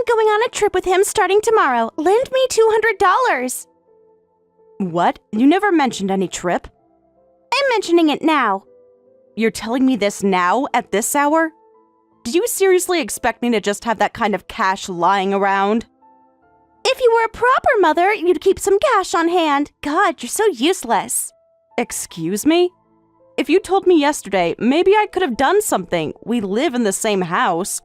going on a trip with him starting tomorrow. Lend me $200. What? You never mentioned any trip? I'm mentioning it now. You're telling me this now, at this hour? Do you seriously expect me to just have that kind of cash lying around? If you were a proper mother, you'd keep some cash on hand. God, you're so useless. Excuse me? If you told me yesterday, maybe I could have done something. We live in the same house.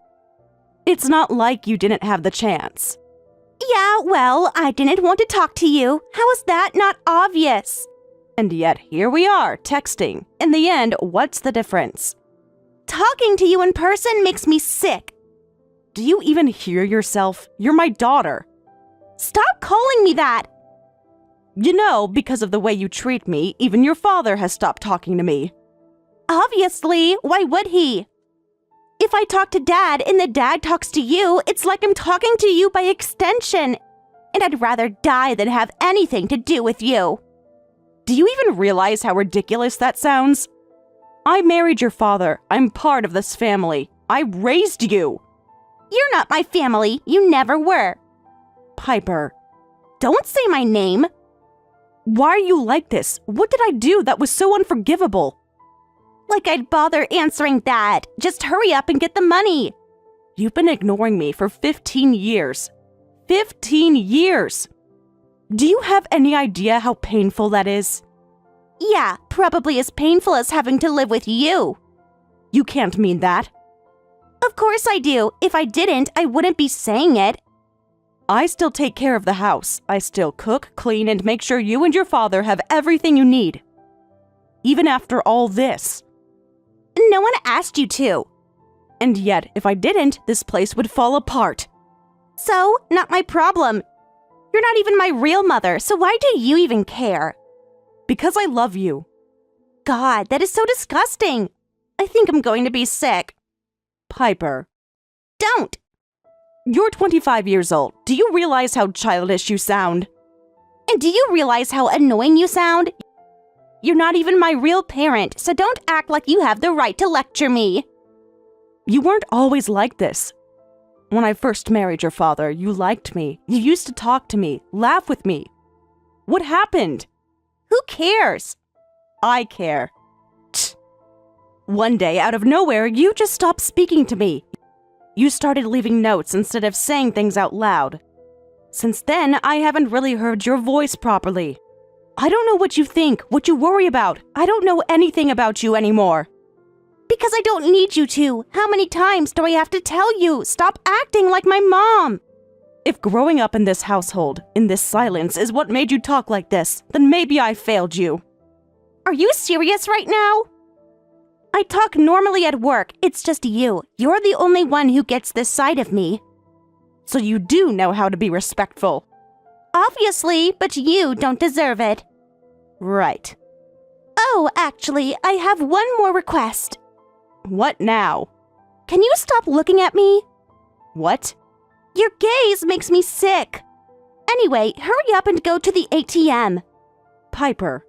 It's not like you didn't have the chance. Yeah, well, I didn't want to talk to you. How is that not obvious? And yet, here we are, texting. In the end, what's the difference? Talking to you in person makes me sick. Do you even hear yourself? You're my daughter. Stop calling me that. You know, because of the way you treat me, even your father has stopped talking to me. Obviously, why would he? If I talk to Dad and the dad talks to you, it's like I'm talking to you by extension. And I'd rather die than have anything to do with you. Do you even realize how ridiculous that sounds? I married your father. I'm part of this family. I raised you. You're not my family. You never were. Piper. Don't say my name. Why are you like this? What did I do that was so unforgivable? Like I'd bother answering that. Just hurry up and get the money. You've been ignoring me for 15 years. 15 years! Do you have any idea how painful that is? Yeah, probably as painful as having to live with you. You can't mean that. Of course I do. If I didn't, I wouldn't be saying it. I still take care of the house. I still cook, clean, and make sure you and your father have everything you need. Even after all this. No one asked you to. And yet, if I didn't, this place would fall apart. So, not my problem. You're not even my real mother, so why do you even care? Because I love you. God, that is so disgusting. I think I'm going to be sick. Piper. Don't. You're 25 years old. Do you realize how childish you sound? And do you realize how annoying you sound? You're not even my real parent, so don't act like you have the right to lecture me. You weren't always like this. When I first married your father, you liked me. You used to talk to me, laugh with me. What happened? Who cares? I care. Tch. One day, out of nowhere, you just stopped speaking to me. You started leaving notes instead of saying things out loud. Since then, I haven't really heard your voice properly. I don't know what you think, what you worry about. I don't know anything about you anymore. Because I don't need you to. How many times do I have to tell you? Stop acting like my mom. If growing up in this household, in this silence, is what made you talk like this, then maybe I failed you. Are you serious right now? I talk normally at work. It's just you. You're the only one who gets this side of me. So you do know how to be respectful. Obviously, but you don't deserve it. Right. Oh, actually, I have one more request. What now? Can you stop looking at me? What? Your gaze makes me sick. Anyway, hurry up and go to the ATM. Piper.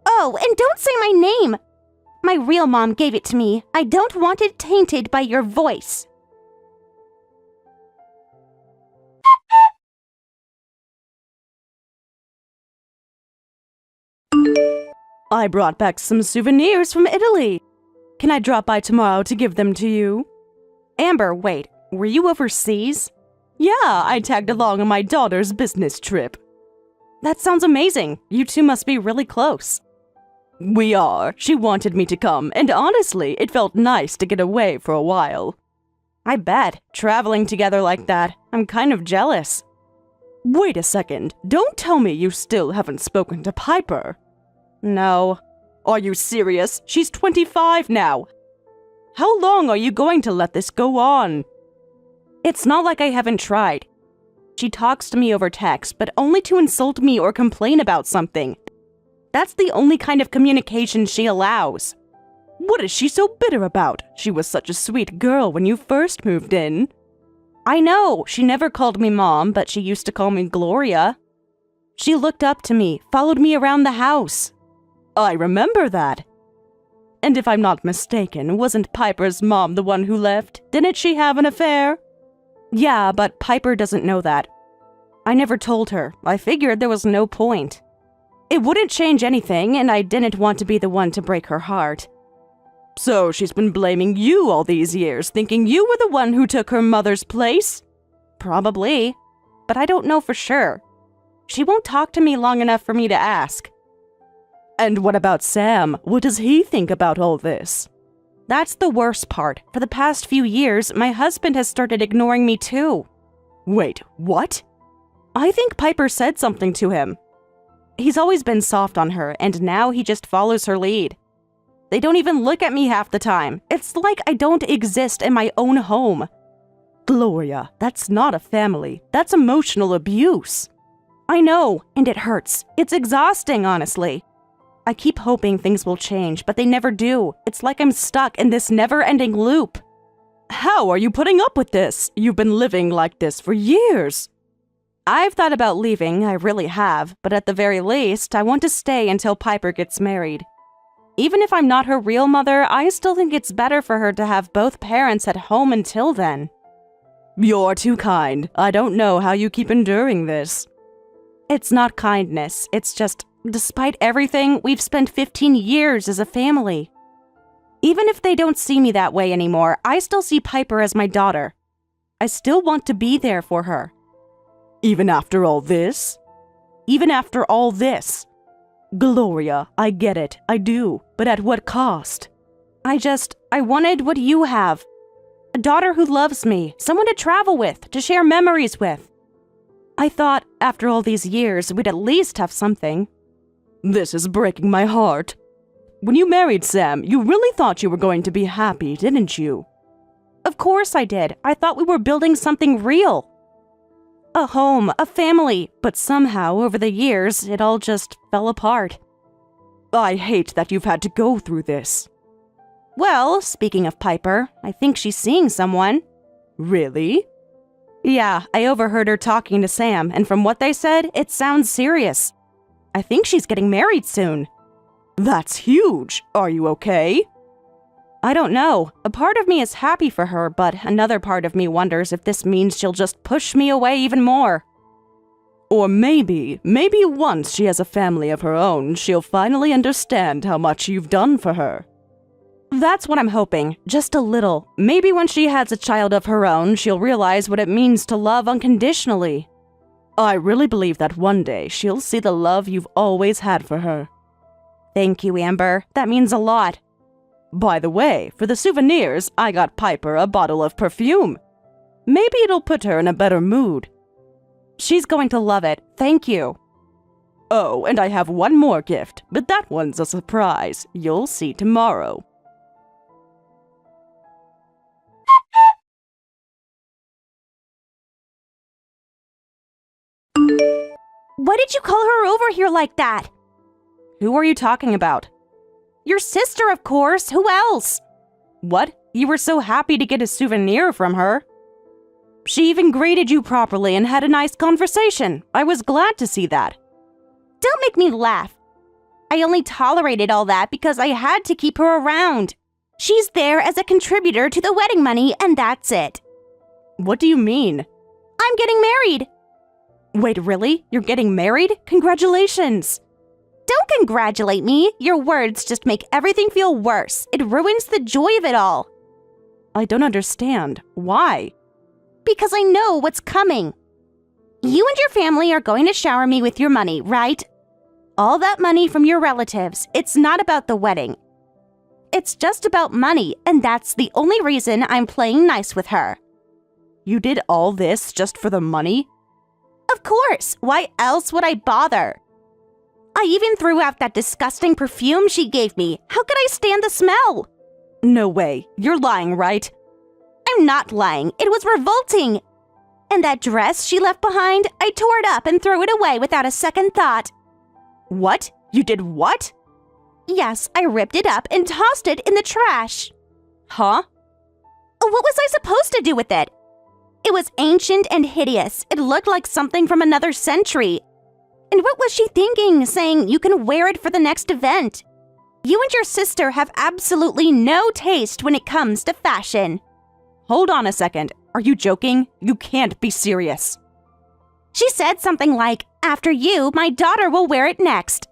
Oh, and don't say my name. My real mom gave it to me. I don't want it tainted by your voice. I brought back some souvenirs from Italy. Can I drop by tomorrow to give them to you? Amber, wait, were you overseas? Yeah, I tagged along on my daughter's business trip. That sounds amazing. You two must be really close. We are. She wanted me to come, and honestly, it felt nice to get away for a while. I bet, traveling together like that, I'm kind of jealous. Wait a second, don't tell me you still haven't spoken to Piper. No. Are you serious? She's 25 now. How long are you going to let this go on? It's not like I haven't tried. She talks to me over text, but only to insult me or complain about something. That's the only kind of communication she allows. What is she so bitter about? She was such a sweet girl when you first moved in. I know, she never called me Mom, but she used to call me Gloria. She looked up to me, followed me around the house. I remember that. And if I'm not mistaken, wasn't Piper's mom the one who left? Didn't she have an affair? Yeah, but Piper doesn't know that. I never told her. I figured there was no point. It wouldn't change anything, and I didn't want to be the one to break her heart. So she's been blaming you all these years, thinking you were the one who took her mother's place? Probably, but I don't know for sure. She won't talk to me long enough for me to ask. And what about Sam? What does he think about all this? That's the worst part. For the past few years, my husband has started ignoring me too. Wait, what? I think Piper said something to him. He's always been soft on her, and now he just follows her lead. They don't even look at me half the time. It's like I don't exist in my own home. Gloria, that's not a family. That's emotional abuse. I know, and it hurts. It's exhausting, honestly. I keep hoping things will change, but they never do. It's like I'm stuck in this never-ending loop. How are you putting up with this? You've been living like this for years. I've thought about leaving, I really have, but at the very least, I want to stay until Piper gets married. Even if I'm not her real mother, I still think it's better for her to have both parents at home until then. You're too kind. I don't know how you keep enduring this. It's not kindness, it's just, despite everything, we've spent 15 years as a family. Even if they don't see me that way anymore, I still see Piper as my daughter. I still want to be there for her. Even after all this? Even after all this. Gloria, I get it, I do, but at what cost? I wanted what you have. A daughter who loves me, someone to travel with, to share memories with. I thought, after all these years, we'd at least have something. This is breaking my heart. When you married Sam, you really thought you were going to be happy, didn't you? Of course I did. I thought we were building something real. A home, a family, but somehow, over the years, it all just fell apart. I hate that you've had to go through this. Well, speaking of Piper, I think she's seeing someone. Really? Yeah, I overheard her talking to Sam, and from what they said, it sounds serious. I think she's getting married soon. That's huge. Are you okay? I don't know. A part of me is happy for her, but another part of me wonders if this means she'll just push me away even more. Or maybe once she has a family of her own, she'll finally understand how much you've done for her. That's what I'm hoping, just a little. Maybe when she has a child of her own, she'll realize what it means to love unconditionally. I really believe that one day she'll see the love you've always had for her. Thank you, Amber. That means a lot. By the way, for the souvenirs, I got Piper a bottle of perfume. Maybe it'll put her in a better mood. She's going to love it. Thank you. Oh, and I have one more gift, but that one's a surprise. You'll see tomorrow. Why did you call her over here like that? Who are you talking about? Your sister, of course. Who else? What? You were so happy to get a souvenir from her. She even greeted you properly and had a nice conversation. I was glad to see that. Don't make me laugh. I only tolerated all that because I had to keep her around. She's there as a contributor to the wedding money, and that's it. What do you mean? I'm getting married. Wait, really? You're getting married? Congratulations! Don't congratulate me. Your words just make everything feel worse. It ruins the joy of it all. I don't understand. Why? Because I know what's coming. You and your family are going to shower me with your money, right? All that money from your relatives. It's not about the wedding. It's just about money, and that's the only reason I'm playing nice with her. You did all this just for the money? Of course. Why else would I bother? I even threw out that disgusting perfume she gave me. How could I stand the smell? No way. You're lying, right? I'm not lying. It was revolting. And that dress she left behind, I tore it up and threw it away without a second thought. What? You did what? Yes, I ripped it up and tossed it in the trash. Huh? What was I supposed to do with it? It was ancient and hideous. It looked like something from another century. And what was she thinking, saying you can wear it for the next event? You and your sister have absolutely no taste when it comes to fashion. Hold on a second. Are you joking? You can't be serious. She said something like, "After you, my daughter will wear it next."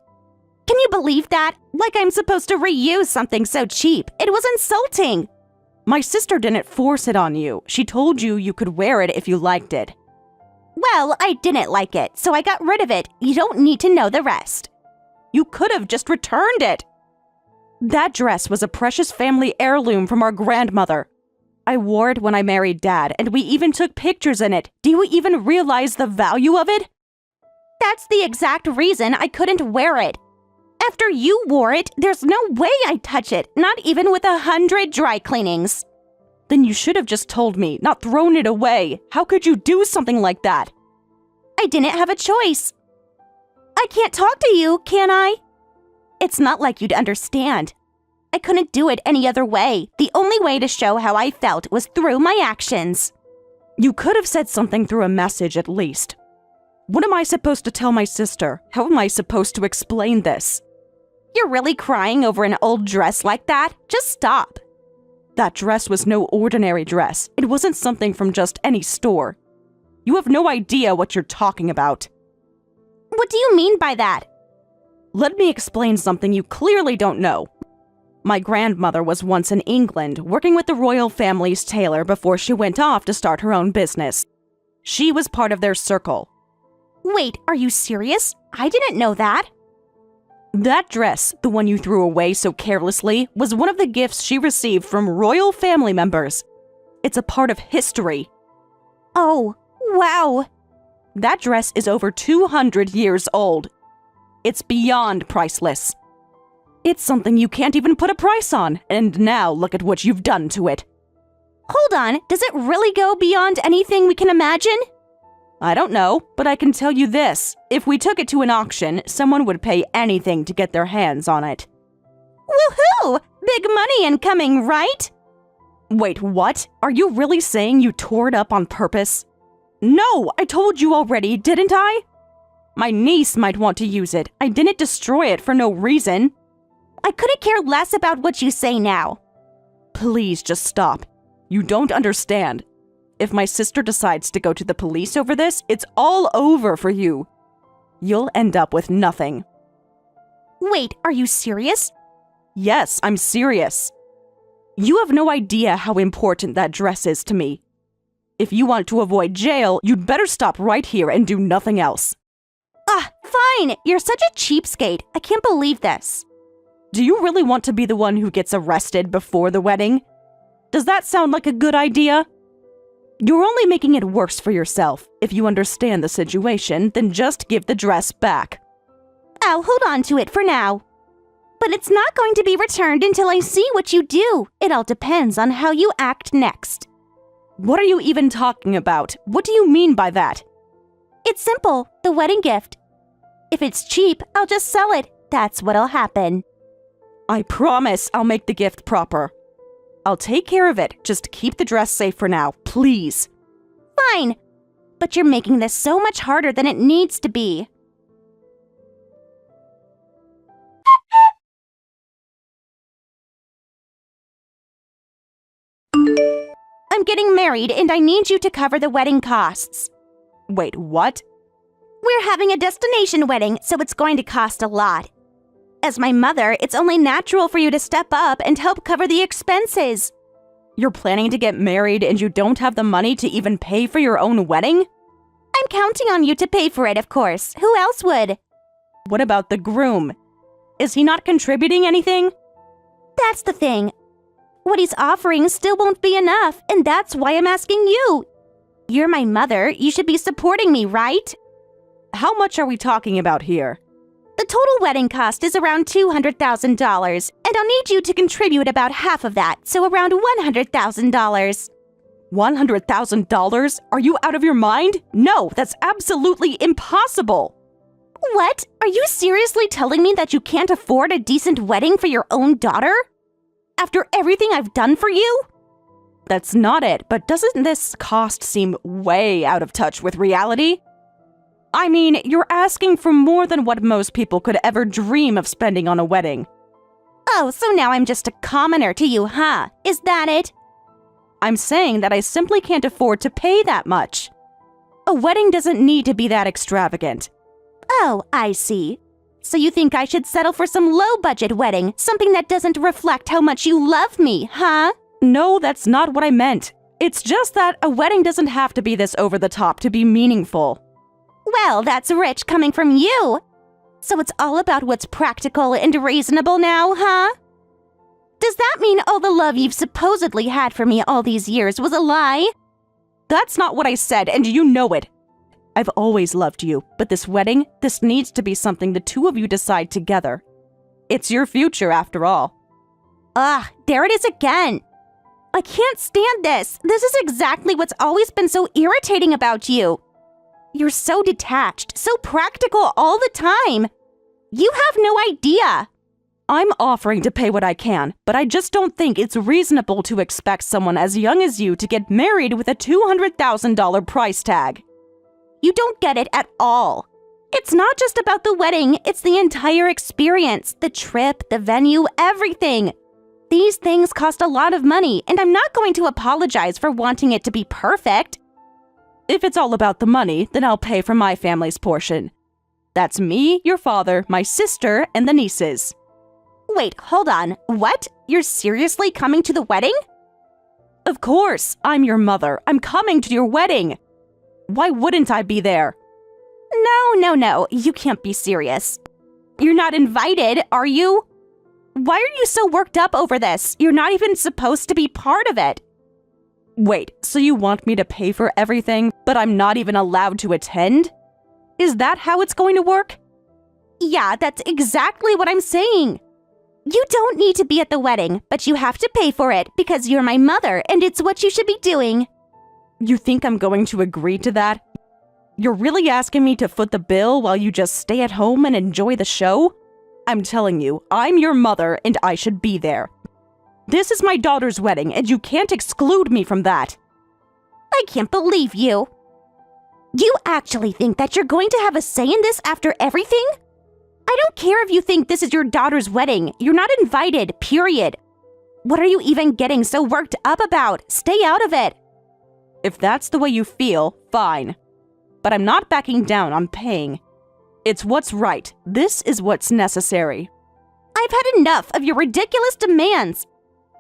Can you believe that? Like I'm supposed to reuse something so cheap. It was insulting. My sister didn't force it on you. She told you you could wear it if you liked it. Well, I didn't like it, so I got rid of it. You don't need to know the rest. You could have just returned it. That dress was a precious family heirloom from our grandmother. I wore it when I married Dad, and we even took pictures in it. Do you even realize the value of it? That's the exact reason I couldn't wear it. After you wore it, there's no way I'd touch it, not even with 100 dry cleanings. Then you should have just told me, not thrown it away. How could you do something like that? I didn't have a choice. I can't talk to you, can I? It's not like you'd understand. I couldn't do it any other way. The only way to show how I felt was through my actions. You could have said something through a message at least. What am I supposed to tell my sister? How am I supposed to explain this? You're really crying over an old dress like that? Just stop. That dress was no ordinary dress. It wasn't something from just any store. You have no idea what you're talking about. What do you mean by that? Let me explain something you clearly don't know. My grandmother was once in England working with the royal family's tailor before she went off to start her own business. She was part of their circle. Wait, are you serious? I didn't know that. That dress, the one you threw away so carelessly, was one of the gifts she received from royal family members. It's a part of history. Oh, wow. That dress is over 200 years old. It's beyond priceless. It's something you can't even put a price on, and now look at what you've done to it. Hold on, does it really go beyond anything we can imagine? I don't know, but I can tell you this. If we took it to an auction, someone would pay anything to get their hands on it. Woohoo! Big money incoming, right? Wait, what? Are you really saying you tore it up on purpose? No, I told you already, didn't I? My niece might want to use it. I didn't destroy it for no reason. I couldn't care less about what you say now. Please just stop. You don't understand. If my sister decides to go to the police over this, it's all over for you. You'll end up with nothing. Wait, are you serious? Yes, I'm serious. You have no idea how important that dress is to me. If you want to avoid jail, you'd better stop right here and do nothing else. Fine. You're such a cheapskate. I can't believe this. Do you really want to be the one who gets arrested before the wedding? Does that sound like a good idea? You're only making it worse for yourself. If you understand the situation, then just give the dress back. I'll hold on to it for now. But it's not going to be returned until I see what you do. It all depends on how you act next. What are you even talking about? What do you mean by that? It's simple, the wedding gift. If it's cheap, I'll just sell it. That's what'll happen. I promise I'll make the gift proper. I'll take care of it. Just keep the dress safe for now, please. Fine. But you're making this so much harder than it needs to be. I'm getting married and I need you to cover the wedding costs. Wait, what? We're having a destination wedding, so it's going to cost a lot. As my mother, it's only natural for you to step up and help cover the expenses. You're planning to get married and you don't have the money to even pay for your own wedding? I'm counting on you to pay for it, of course. Who else would? What about the groom? Is he not contributing anything? That's the thing. What he's offering still won't be enough, and that's why I'm asking you. You're my mother. You should be supporting me, right? How much are we talking about here? The total wedding cost is around $200,000, and I'll need you to contribute about half of that, so around $100,000. $100,000? Are you out of your mind? No, that's absolutely impossible. What? Are you seriously telling me that you can't afford a decent wedding for your own daughter? After everything I've done for you? That's not it, but doesn't this cost seem way out of touch with reality? I mean, you're asking for more than what most people could ever dream of spending on a wedding. Oh, so now I'm just a commoner to you, huh? Is that it? I'm saying that I simply can't afford to pay that much. A wedding doesn't need to be that extravagant. Oh, I see. So you think I should settle for some low-budget wedding, something that doesn't reflect how much you love me, huh? No, that's not what I meant. It's just that a wedding doesn't have to be this over the top to be meaningful. Well, that's rich coming from you. So it's all about what's practical and reasonable now, huh? Does that mean all the love you've supposedly had for me all these years was a lie? That's not what I said, and you know it. I've always loved you, but this wedding, this needs to be something the two of you decide together. It's your future, after all. There it is again. I can't stand this. This is exactly what's always been so irritating about you. You're so detached, so practical all the time. You have no idea. I'm offering to pay what I can, but I just don't think it's reasonable to expect someone as young as you to get married with a $200,000 price tag. You don't get it at all. It's not just about the wedding, it's the entire experience, the trip, the venue, everything. These things cost a lot of money, and I'm not going to apologize for wanting it to be perfect. If it's all about the money, then I'll pay for my family's portion. That's me, your father, my sister, and the nieces. Wait, hold on. What? You're seriously coming to the wedding? Of course, I'm your mother. I'm coming to your wedding. Why wouldn't I be there? No. You can't be serious. You're not invited, are you? Why are you so worked up over this? You're not even supposed to be part of it. Wait, so you want me to pay for everything, but I'm not even allowed to attend? Is that how it's going to work? Yeah, that's exactly what I'm saying. You don't need to be at the wedding, but you have to pay for it because you're my mother and it's what you should be doing. You think I'm going to agree to that? You're really asking me to foot the bill while you just stay at home and enjoy the show? I'm telling you, I'm your mother and I should be there. This is my daughter's wedding and you can't exclude me from that. I can't believe you. You actually think that you're going to have a say in this after everything? I don't care if you think this is your daughter's wedding. You're not invited, period. What are you even getting so worked up about? Stay out of it. If that's the way you feel, fine. But I'm not backing down on paying. It's what's right. This is what's necessary. I've had enough of your ridiculous demands.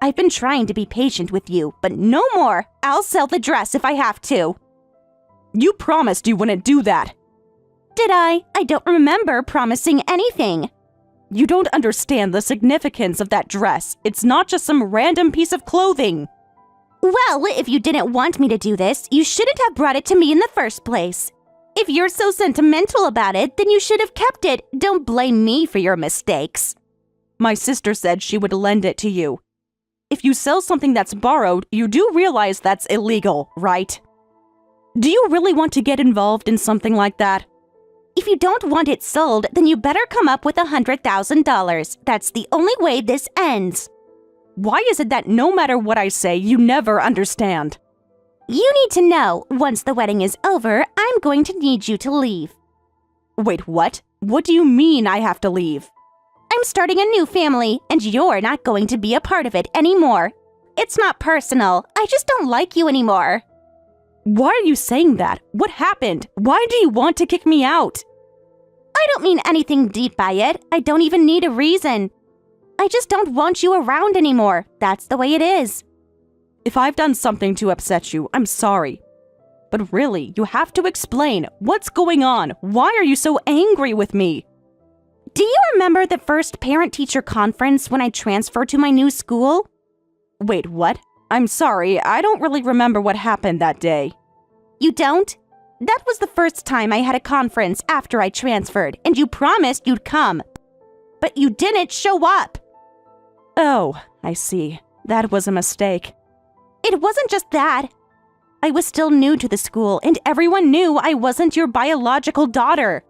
I've been trying to be patient with you, but no more. I'll sell the dress if I have to. You promised you wouldn't do that. Did I? I don't remember promising anything. You don't understand the significance of that dress. It's not just some random piece of clothing. Well, if you didn't want me to do this, you shouldn't have brought it to me in the first place. If you're so sentimental about it, then you should have kept it. Don't blame me for your mistakes. My sister said she would lend it to you. If you sell something that's borrowed, you do realize that's illegal, right? Do you really want to get involved in something like that? If you don't want it sold, then you better come up with $100,000. That's the only way this ends. Why is it that no matter what I say, you never understand? You need to know, once the wedding is over, I'm going to need you to leave. Wait, what? What do you mean I have to leave? I'm starting a new family, and you're not going to be a part of it anymore. It's not personal. I just don't like you anymore. Why are you saying that? What happened? Why do you want to kick me out? I don't mean anything deep by it. I don't even need a reason. I just don't want you around anymore. That's the way it is. If I've done something to upset you, I'm sorry. But really, you have to explain. What's going on? Why are you so angry with me? Do you remember the first parent-teacher conference when I transferred to my new school? Wait, what? I'm sorry, I don't really remember what happened that day. You don't? That was the first time I had a conference after I transferred, and you promised you'd come. But you didn't show up. Oh, I see. That was a mistake. It wasn't just that. I was still new to the school, and everyone knew I wasn't your biological daughter.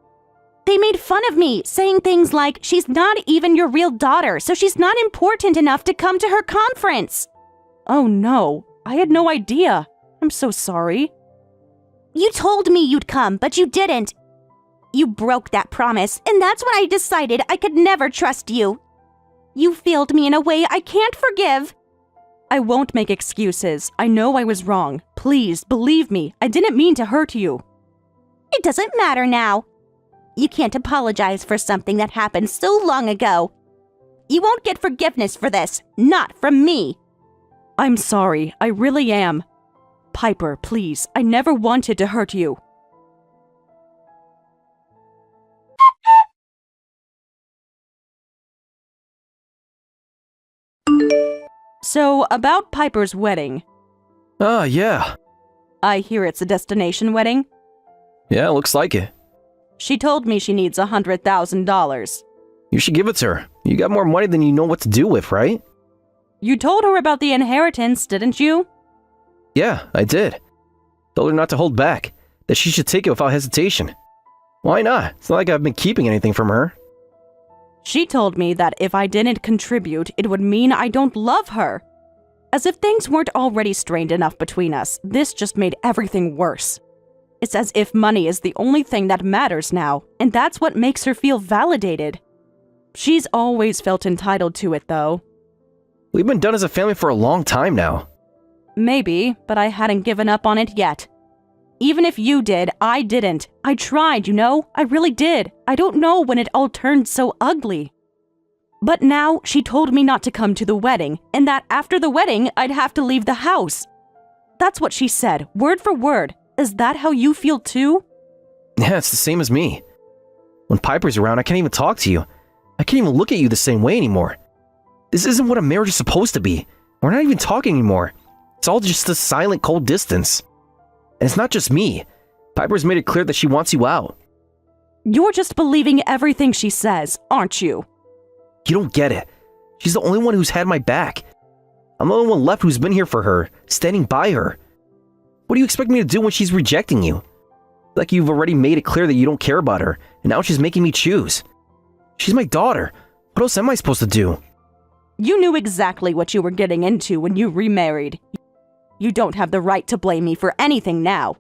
They made fun of me, saying things like, she's not even your real daughter, so she's not important enough to come to her conference. Oh no, I had no idea. I'm so sorry. You told me you'd come, but you didn't. You broke that promise, and that's when I decided I could never trust you. You failed me in a way I can't forgive. I won't make excuses. I know I was wrong. Please, believe me, I didn't mean to hurt you. It doesn't matter now. You can't apologize for something that happened so long ago. You won't get forgiveness for this, not from me. I'm sorry, I really am. Piper, please, I never wanted to hurt you. So, about Piper's wedding. Yeah. I hear it's a destination wedding. Yeah, looks like it. She told me she needs $100,000. You should give it to her. You got more money than you know what to do with, right? You told her about the inheritance, didn't you? Yeah, I did. Told her not to hold back, that she should take it without hesitation. Why not? It's not like I've been keeping anything from her. She told me that if I didn't contribute, it would mean I don't love her. As if things weren't already strained enough between us, this just made everything worse. It's as if money is the only thing that matters now, and that's what makes her feel validated. She's always felt entitled to it, though. We've been done as a family for a long time now. Maybe, but I hadn't given up on it yet. Even if you did, I didn't. I tried, you know? I really did. I don't know when it all turned so ugly. But now, she told me not to come to the wedding, and that after the wedding, I'd have to leave the house. That's what she said, word for word. Is that how you feel too? Yeah, it's the same as me. When Piper's around, I can't even talk to you. I can't even look at you the same way anymore. This isn't what a marriage is supposed to be. We're not even talking anymore. It's all just a silent, cold distance. And it's not just me. Piper's made it clear that she wants you out. You're just believing everything she says, aren't you? You don't get it. She's the only one who's had my back. I'm the only one left who's been here for her, standing by her. What do you expect me to do when she's rejecting you? Like you've already made it clear that you don't care about her, and now she's making me choose. She's my daughter. What else am I supposed to do? You knew exactly what you were getting into when you remarried. You don't have the right to blame me for anything now.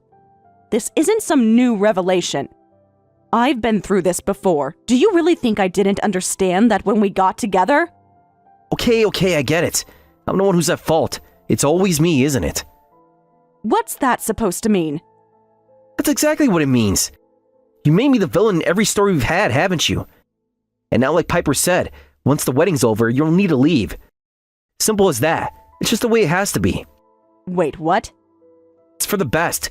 This isn't some new revelation. I've been through this before. Do you really think I didn't understand that when we got together? Okay, I get it. I'm the one who's at fault. It's always me, isn't it? What's that supposed to mean? That's exactly what it means. You made me the villain in every story we've had, haven't you? And now, like Piper said, once the wedding's over, you'll need to leave. Simple as that. It's just the way it has to be. Wait, what? It's for the best.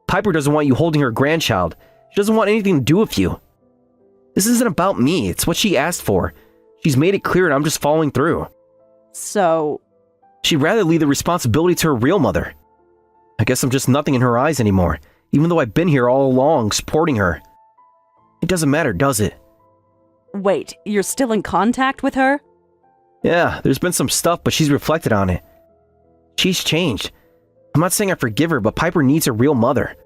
Piper doesn't want you holding her grandchild. She doesn't want anything to do with you. This isn't about me. It's what she asked for. She's made it clear and I'm just following through. So... She'd rather leave the responsibility to her real mother. I guess I'm just nothing in her eyes anymore, even though I've been here all along, supporting her. It doesn't matter, does it? Wait, you're still in contact with her? Yeah, there's been some stuff, but she's reflected on it. She's changed. I'm not saying I forgive her, but Piper needs her real mother.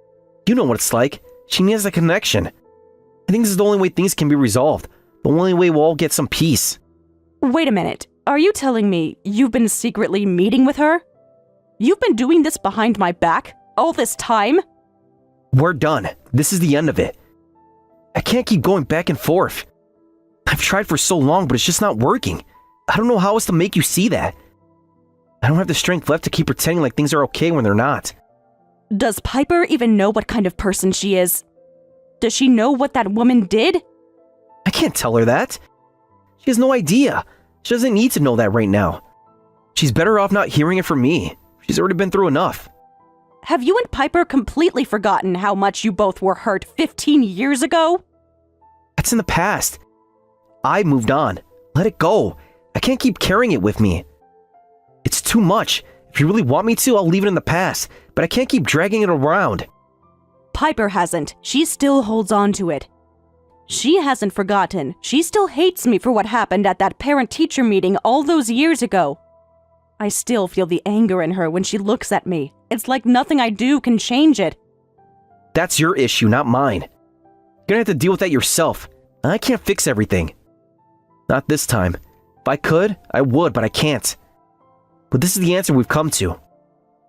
You know what it's like. She needs a connection. I think this is the only way things can be resolved. The only way we'll all get some peace. Wait a minute. Are you telling me you've been secretly meeting with her? You've been doing this behind my back all this time? We're done. This is the end of it. I can't keep going back and forth. I've tried for so long, but it's just not working. I don't know how else to make you see that. I don't have the strength left to keep pretending like things are okay when they're not. Does Piper even know what kind of person she is? Does she know what that woman did? I can't tell her that. She has no idea. She doesn't need to know that right now. She's better off not hearing it from me. She's already been through enough. Have you and Piper completely forgotten how much you both were hurt 15 years ago? That's in the past. I moved on. Let it go. I can't keep carrying it with me. It's too much. If you really want me to, I'll leave it in the past, but I can't keep dragging it around. Piper hasn't. She still holds on to it. She hasn't forgotten. She still hates me for what happened at that parent-teacher meeting all those years ago. I still feel the anger in her when she looks at me. It's like nothing I do can change it. That's your issue, not mine. You're gonna have to deal with that yourself. I can't fix everything. Not this time. If I could, I would, but I can't. But this is the answer we've come to.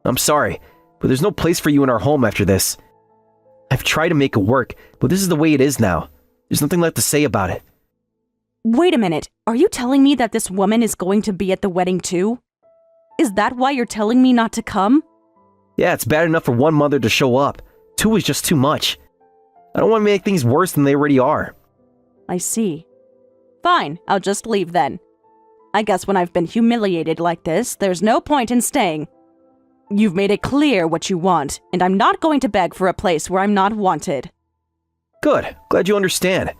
I'm sorry, but there's no place for you in our home after this. I've tried to make it work, but this is the way it is now. There's nothing left to say about it. Wait a minute. Are you telling me that this woman is going to be at the wedding too? Is that why you're telling me not to come? Yeah, it's bad enough for one mother to show up. Two is just too much. I don't want to make things worse than they already are. I see. Fine, I'll just leave then. I guess when I've been humiliated like this, there's no point in staying. You've made it clear what you want, and I'm not going to beg for a place where I'm not wanted. Good. Glad you understand.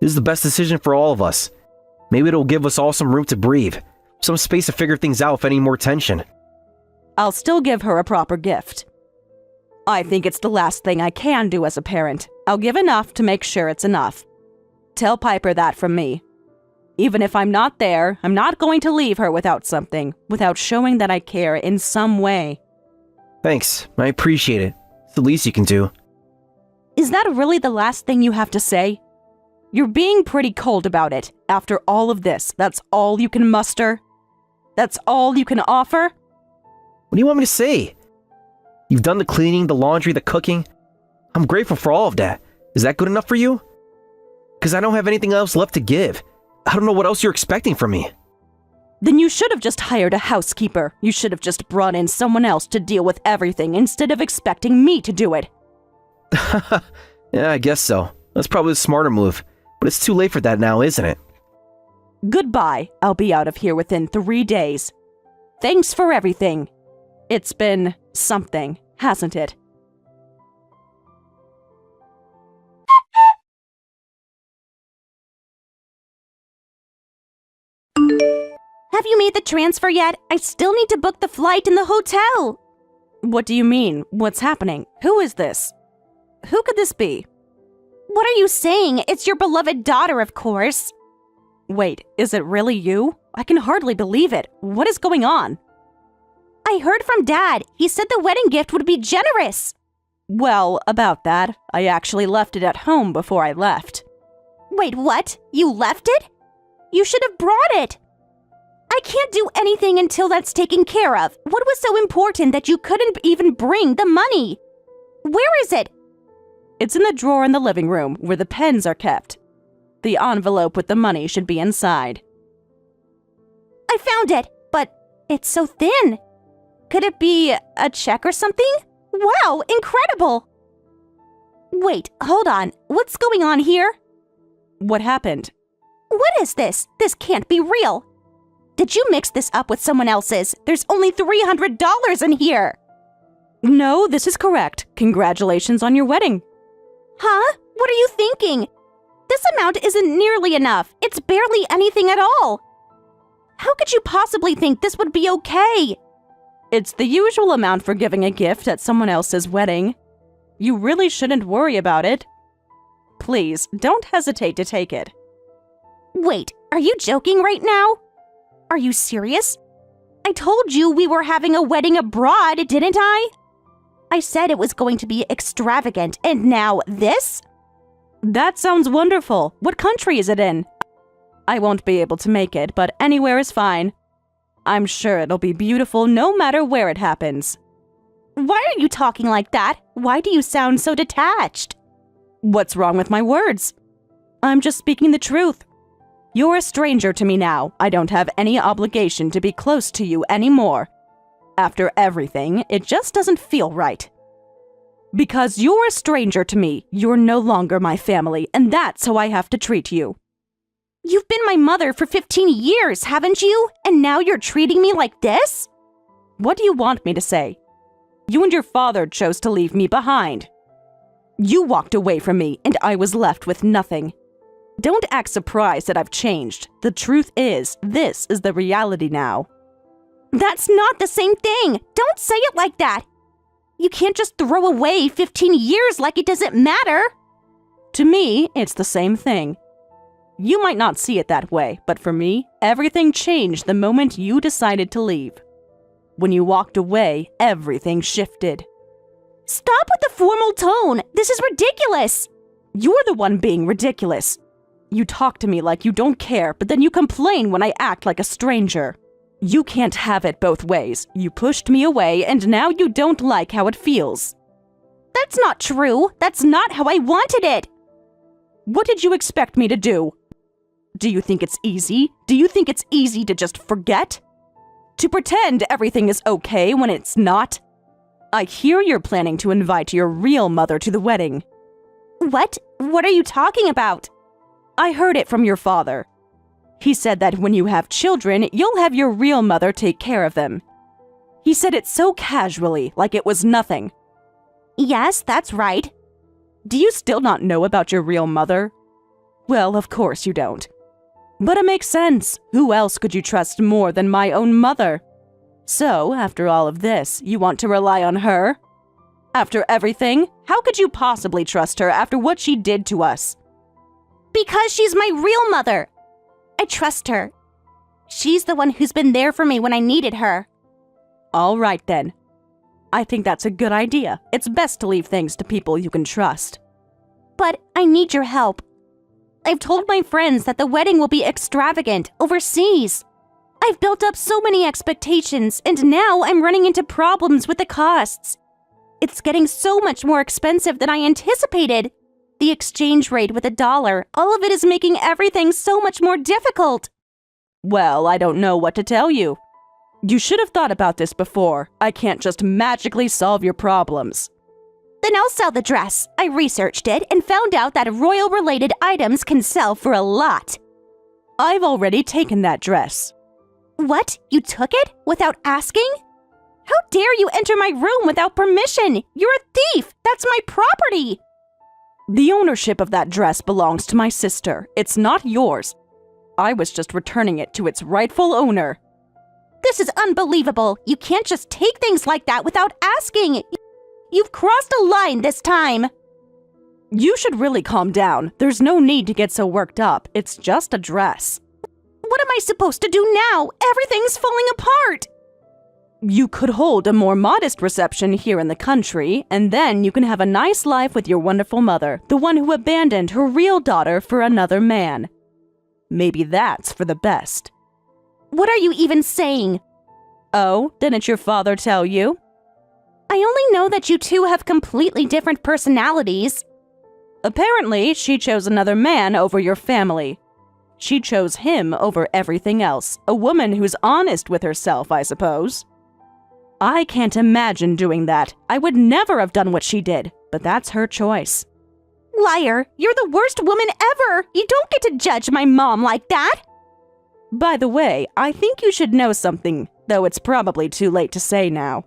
This is the best decision for all of us. Maybe it'll give us all some room to breathe. Some space to figure things out without any more tension. I'll still give her a proper gift. I think it's the last thing I can do as a parent. I'll give enough to make sure it's enough. Tell Piper that from me. Even if I'm not there, I'm not going to leave her without something, without showing that I care in some way. Thanks. I appreciate it. It's the least you can do. Is that really the last thing you have to say? You're being pretty cold about it. After all of this, that's all you can muster? That's all you can offer? What do you want me to say? You've done the cleaning, the laundry, the cooking. I'm grateful for all of that. Is that good enough for you? Because I don't have anything else left to give. I don't know what else you're expecting from me. Then you should have just hired a housekeeper. You should have just brought in someone else to deal with everything instead of expecting me to do it. Yeah, I guess so. That's probably the smarter move. But it's too late for that now, isn't it? Goodbye. I'll be out of here within 3 days. Thanks for everything. It's been something, hasn't it? Have you made the transfer yet? I still need to book the flight and the hotel. What do you mean? What's happening? Who is this? Who could this be? What are you saying? It's your beloved daughter, of course. Wait, is it really you? I can hardly believe it. What is going on? I heard from Dad. He said the wedding gift would be generous. Well, about that, I actually left it at home before I left. Wait, what? You left it? You should have brought it. I can't do anything until that's taken care of. What was so important that you couldn't even bring the money? Where is it? It's in the drawer in the living room where the pens are kept. The envelope with the money should be inside. I found it, but it's so thin. Could it be a check or something? Wow, incredible! Wait, hold on. What's going on here? What happened? What is this? This can't be real. Did you mix this up with someone else's? There's only $300 in here. No, this is correct. Congratulations on your wedding. Huh? What are you thinking? This amount isn't nearly enough. It's barely anything at all. How could you possibly think this would be okay? It's the usual amount for giving a gift at someone else's wedding. You really shouldn't worry about it. Please, don't hesitate to take it. Wait, are you joking right now? Are you serious? I told you we were having a wedding abroad, didn't I? I said it was going to be extravagant, and now this? That sounds wonderful. What country is it in? I won't be able to make it, but anywhere is fine. I'm sure it'll be beautiful no matter where it happens. Why are you talking like that? Why do you sound so detached? What's wrong with my words? I'm just speaking the truth. You're a stranger to me now. I don't have any obligation to be close to you anymore. After everything, it just doesn't feel right. Because you're a stranger to me, you're no longer my family, and that's how I have to treat you. You've been my mother for 15 years, haven't you? And now you're treating me like this? What do you want me to say? You and your father chose to leave me behind. You walked away from me, and I was left with nothing. Don't act surprised that I've changed. The truth is, this is the reality now. That's not the same thing. Don't say it like that. You can't just throw away 15 years like it doesn't matter. To me, it's the same thing. You might not see it that way, but for me, everything changed the moment you decided to leave. When you walked away, everything shifted. Stop with the formal tone. This is ridiculous. You're the one being ridiculous. You talk to me like you don't care, but then you complain when I act like a stranger. You can't have it both ways. You pushed me away, and now you don't like how it feels. That's not true. That's not how I wanted it. What did you expect me to do? Do you think it's easy? Do you think it's easy to just forget? To pretend everything is okay when it's not? I hear you're planning to invite your real mother to the wedding. What? What are you talking about? I heard it from your father. He said that when you have children, you'll have your real mother take care of them. He said it so casually, like it was nothing. Yes, that's right. Do you still not know about your real mother? Well, of course you don't. But it makes sense. Who else could you trust more than my own mother? So, after all of this, you want to rely on her? After everything, how could you possibly trust her after what she did to us? Because she's my real mother. I trust her. She's the one who's been there for me when I needed her. All right then. I think that's a good idea. It's best to leave things to people you can trust. But I need your help. I've told my friends that the wedding will be extravagant, overseas. I've built up so many expectations, and now I'm running into problems with the costs. It's getting so much more expensive than I anticipated. The exchange rate with the dollar, all of it is making everything so much more difficult. Well, I don't know what to tell you. You should have thought about this before. I can't just magically solve your problems. Then I'll sell the dress. I researched it and found out that royal-related items can sell for a lot. I've already taken that dress. What? You took it? Without asking? How dare you enter my room without permission? You're a thief! That's my property! The ownership of that dress belongs to my sister. It's not yours. I was just returning it to its rightful owner. This is unbelievable. You can't just take things like that without asking. You've crossed a line this time. You should really calm down. There's no need to get so worked up. It's just a dress. What am I supposed to do now? Everything's falling apart. You could hold a more modest reception here in the country, and then you can have a nice life with your wonderful mother, the one who abandoned her real daughter for another man. Maybe that's for the best. What are you even saying? Oh, didn't your father tell you? I only know that you two have completely different personalities. Apparently, she chose another man over your family. She chose him over everything else. A woman who's honest with herself, I suppose. I can't imagine doing that. I would never have done what she did, but that's her choice. Liar! You're the worst woman ever! You don't get to judge my mom like that! By the way, I think you should know something, though it's probably too late to say now.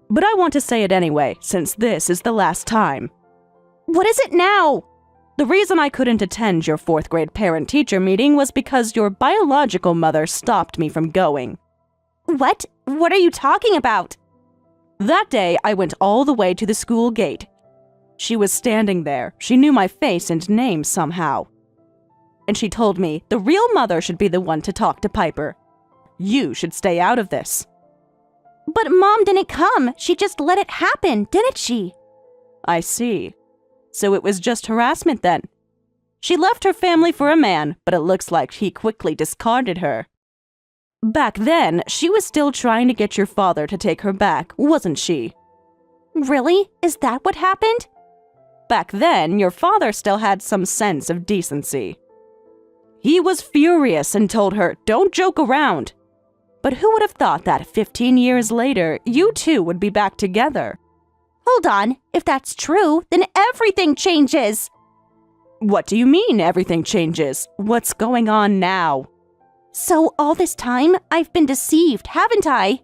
But I want to say it anyway, since this is the last time. What is it now? The reason I couldn't attend your 4th grade parent-teacher meeting was because your biological mother stopped me from going. What? What are you talking about? That day, I went all the way to the school gate. She was standing there. She knew my face and name somehow. And she told me the real mother should be the one to talk to Piper. You should stay out of this. But Mom didn't come. She just let it happen, didn't she? I see. So it was just harassment then. She left her family for a man, but it looks like he quickly discarded her. Back then, she was still trying to get your father to take her back, wasn't she? Really? Is that what happened? Back then, your father still had some sense of decency. He was furious and told her, "Don't joke around." But who would have thought that 15 years later, you two would be back together? Hold on. If that's true, then everything changes. What do you mean everything changes? What's going on now? So all this time, I've been deceived, haven't I?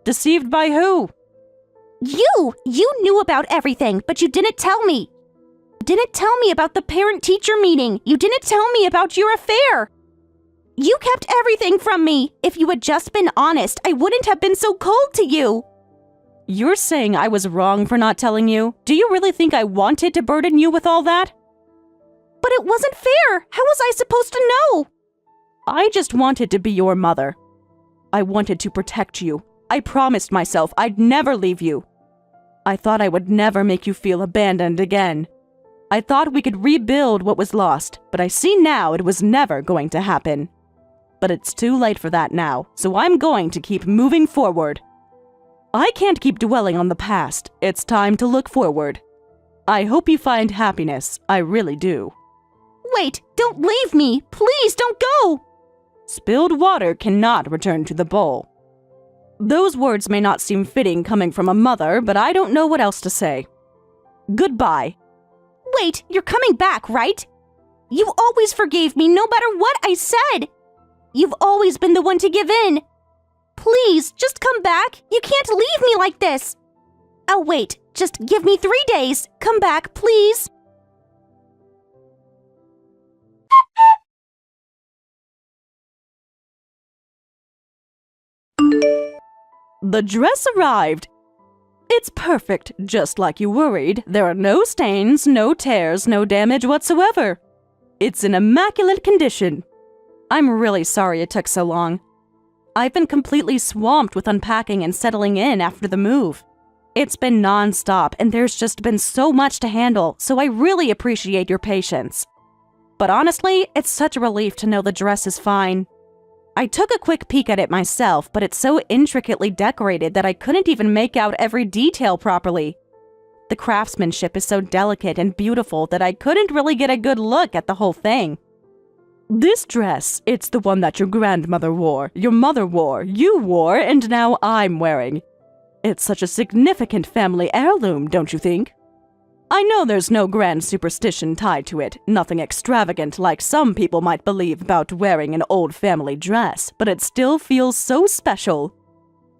Deceived by who? You knew about everything, but you didn't tell me. You didn't tell me about the parent-teacher meeting. You didn't tell me about your affair. You kept everything from me. If you had just been honest, I wouldn't have been so cold to you. You're saying I was wrong for not telling you? Do you really think I wanted to burden you with all that? But it wasn't fair. How was I supposed to know? I just wanted to be your mother. I wanted to protect you. I promised myself I'd never leave you. I thought I would never make you feel abandoned again. I thought we could rebuild what was lost, but I see now it was never going to happen. But it's too late for that now, so I'm going to keep moving forward. I can't keep dwelling on the past. It's time to look forward. I hope you find happiness. I really do. Wait, don't leave me. Please don't go. Spilled water cannot return to the bowl. Those words may not seem fitting coming from a mother, but I don't know what else to say. Goodbye. Wait, you're coming back, right? You always forgave me no matter what I said. You've always been the one to give in. Please, just come back. You can't leave me like this. Oh, wait, just give me 3 days. Come back, please. The dress arrived. It's perfect, just like you worried. There are no stains, no tears, no damage whatsoever. It's in immaculate condition. I'm really sorry it took so long. I've been completely swamped with unpacking and settling in after the move. It's been non-stop, and there's just been so much to handle, so I really appreciate your patience. But honestly, it's such a relief to know the dress is fine. I took a quick peek at it myself, but it's so intricately decorated that I couldn't even make out every detail properly. The craftsmanship is so delicate and beautiful that I couldn't really get a good look at the whole thing. This dress, it's the one that your grandmother wore, your mother wore, you wore, and now I'm wearing. It's such a significant family heirloom, don't you think? I know there's no grand superstition tied to it, nothing extravagant like some people might believe about wearing an old family dress, but it still feels so special.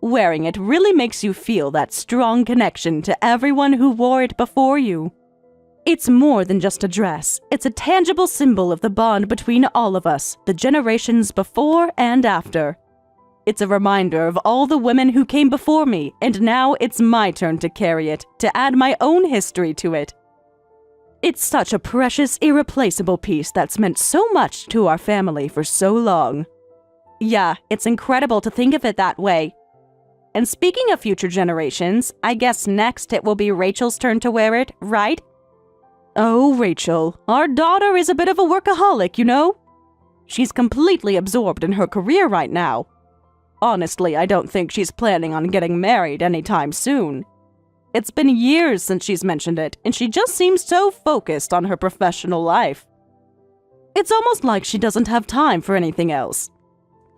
Wearing it really makes you feel that strong connection to everyone who wore it before you. It's more than just a dress. It's a tangible symbol of the bond between all of us, the generations before and after. It's a reminder of all the women who came before me, and now it's my turn to carry it, to add my own history to it. It's such a precious, irreplaceable piece that's meant so much to our family for so long. Yeah, it's incredible to think of it that way. And speaking of future generations, I guess next it will be Rachel's turn to wear it, right? Oh, Rachel, our daughter is a bit of a workaholic, you know? She's completely absorbed in her career right now. Honestly, I don't think she's planning on getting married anytime soon. It's been years since she's mentioned it, and she just seems so focused on her professional life. It's almost like she doesn't have time for anything else.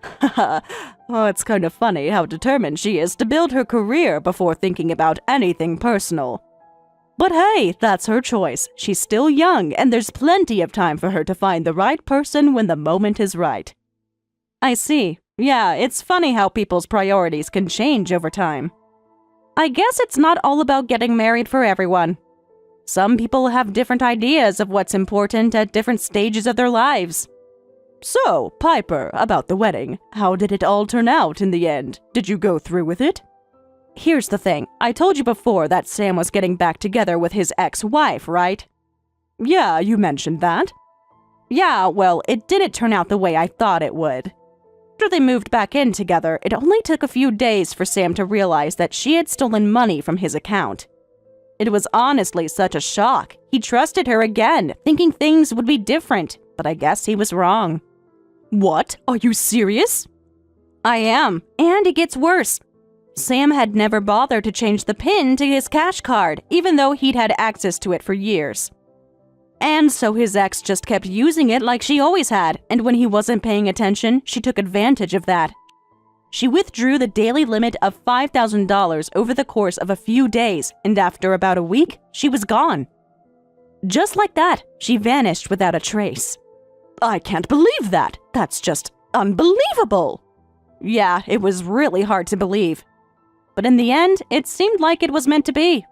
Haha, oh, it's kind of funny how determined she is to build her career before thinking about anything personal. But hey, that's her choice. She's still young, and there's plenty of time for her to find the right person when the moment is right. I see. Yeah, it's funny how people's priorities can change over time. I guess it's not all about getting married for everyone. Some people have different ideas of what's important at different stages of their lives. So, Piper, about the wedding, how did it all turn out in the end? Did you go through with it? Here's the thing, I told you before that Sam was getting back together with his ex-wife, right? Yeah, you mentioned that. Yeah, well, it didn't turn out the way I thought it would. After they moved back in together, it only took a few days for Sam to realize that she had stolen money from his account. It was honestly such a shock. He trusted her again, thinking things would be different, but I guess he was wrong. What? Are you serious? I am, and it gets worse. Sam had never bothered to change the PIN to his cash card, even though he'd had access to it for years. And so his ex just kept using it like she always had, and when he wasn't paying attention, she took advantage of that. She withdrew the daily limit of $5,000 over the course of a few days, and after about a week, she was gone. Just like that, she vanished without a trace. I can't believe that. That's just unbelievable. Yeah, it was really hard to believe. But in the end, it seemed like it was meant to be.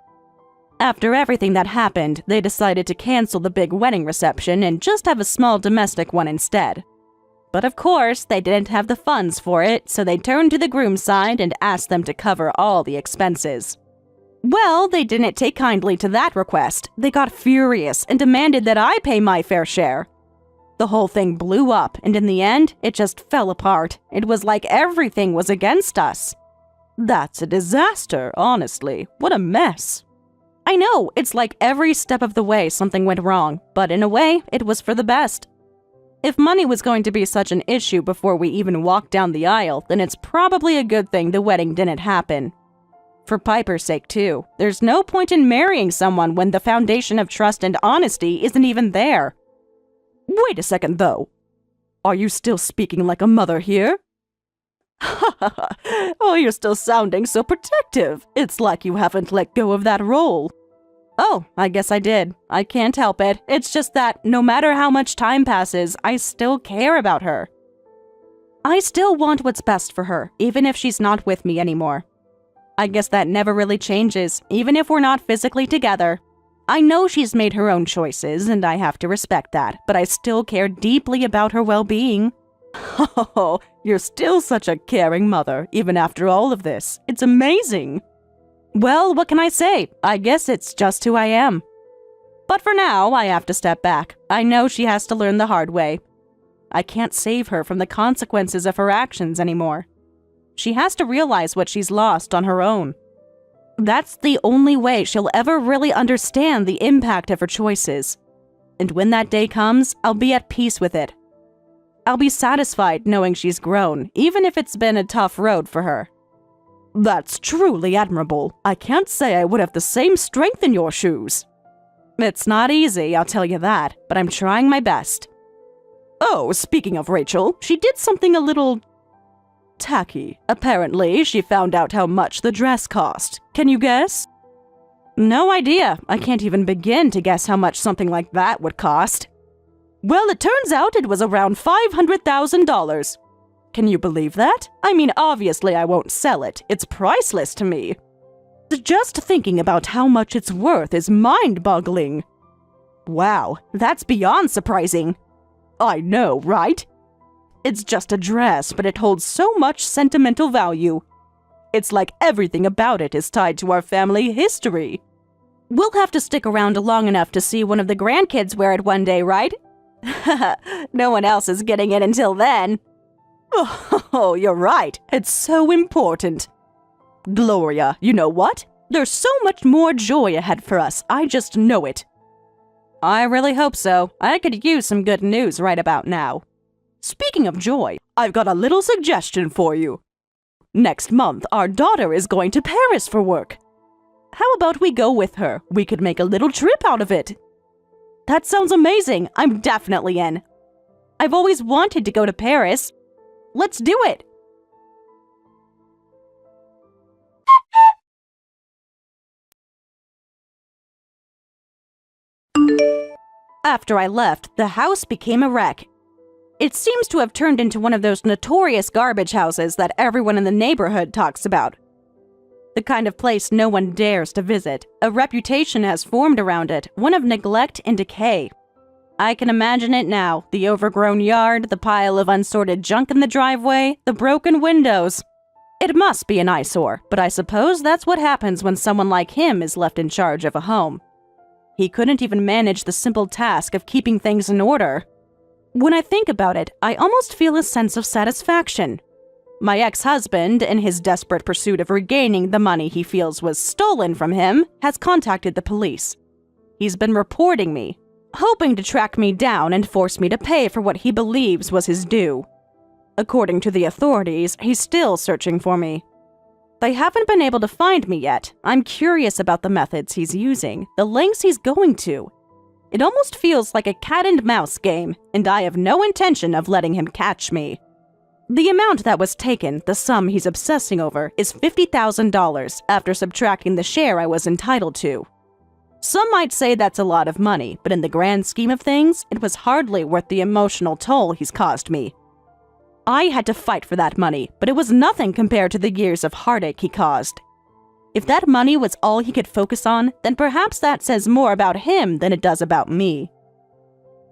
After everything that happened, they decided to cancel the big wedding reception and just have a small domestic one instead. But of course, they didn't have the funds for it, so they turned to the groom's side and asked them to cover all the expenses. Well, they didn't take kindly to that request. They got furious and demanded that I pay my fair share. The whole thing blew up, and in the end, it just fell apart. It was like everything was against us. That's a disaster, honestly. What a mess. I know, it's like every step of the way something went wrong, but in a way, it was for the best. If money was going to be such an issue before we even walked down the aisle, then it's probably a good thing the wedding didn't happen. For Piper's sake, too. There's no point in marrying someone when the foundation of trust and honesty isn't even there. Wait a second, though. Are you still speaking like a mother here? Oh, you're still sounding so protective. It's like you haven't let go of that role. Oh, I guess I did. I can't help it. It's just that no matter how much time passes, I still care about her. I still want what's best for her, even if she's not with me anymore. I guess that never really changes, even if we're not physically together. I know she's made her own choices, and I have to respect that, but I still care deeply about her well-being. Oh, you're still such a caring mother, even after all of this. It's amazing. Well, what can I say? I guess it's just who I am. But for now, I have to step back. I know she has to learn the hard way. I can't save her from the consequences of her actions anymore. She has to realize what she's lost on her own. That's the only way she'll ever really understand the impact of her choices. And when that day comes, I'll be at peace with it. I'll be satisfied knowing she's grown, even if it's been a tough road for her. That's truly admirable. I can't say I would have the same strength in your shoes. It's not easy, I'll tell you that, but I'm trying my best. Oh, speaking of Rachel, she did something a little tacky. Apparently, she found out how much the dress cost. Can you guess? No idea. I can't even begin to guess how much something like that would cost. Well, it turns out it was around $500,000. Can you believe that? I mean, obviously I won't sell it. It's priceless to me. Just thinking about how much it's worth is mind-boggling. Wow, that's beyond surprising. I know, right? It's just a dress, but it holds so much sentimental value. It's like everything about it is tied to our family history. We'll have to stick around long enough to see one of the grandkids wear it one day, right? No one else is getting it until then. Oh, you're right. It's so important. Gloria, you know what? There's so much more joy ahead for us. I just know it. I really hope so. I could use some good news right about now. Speaking of joy, I've got a little suggestion for you. Next month, our daughter is going to Paris for work. How about we go with her? We could make a little trip out of it. That sounds amazing. I'm definitely in. I've always wanted to go to Paris. Let's do it. After I left, the house became a wreck. It seems to have turned into one of those notorious garbage houses that everyone in the neighborhood talks about. The kind of place no one dares to visit. A reputation has formed around it, one of neglect and decay. I can imagine it now, the overgrown yard, the pile of unsorted junk in the driveway, the broken windows. It must be an eyesore, but I suppose that's what happens when someone like him is left in charge of a home. He couldn't even manage the simple task of keeping things in order. When I think about it, I almost feel a sense of satisfaction. My ex-husband, in his desperate pursuit of regaining the money he feels was stolen from him, has contacted the police. He's been reporting me, hoping to track me down and force me to pay for what he believes was his due. According to the authorities, he's still searching for me. They haven't been able to find me yet. I'm curious about the methods he's using, the lengths he's going to. It almost feels like a cat-and-mouse game, and I have no intention of letting him catch me. The amount that was taken, the sum he's obsessing over, is $50,000 after subtracting the share I was entitled to. Some might say that's a lot of money, but in the grand scheme of things, it was hardly worth the emotional toll he's caused me. I had to fight for that money, but it was nothing compared to the years of heartache he caused. If that money was all he could focus on, then perhaps that says more about him than it does about me.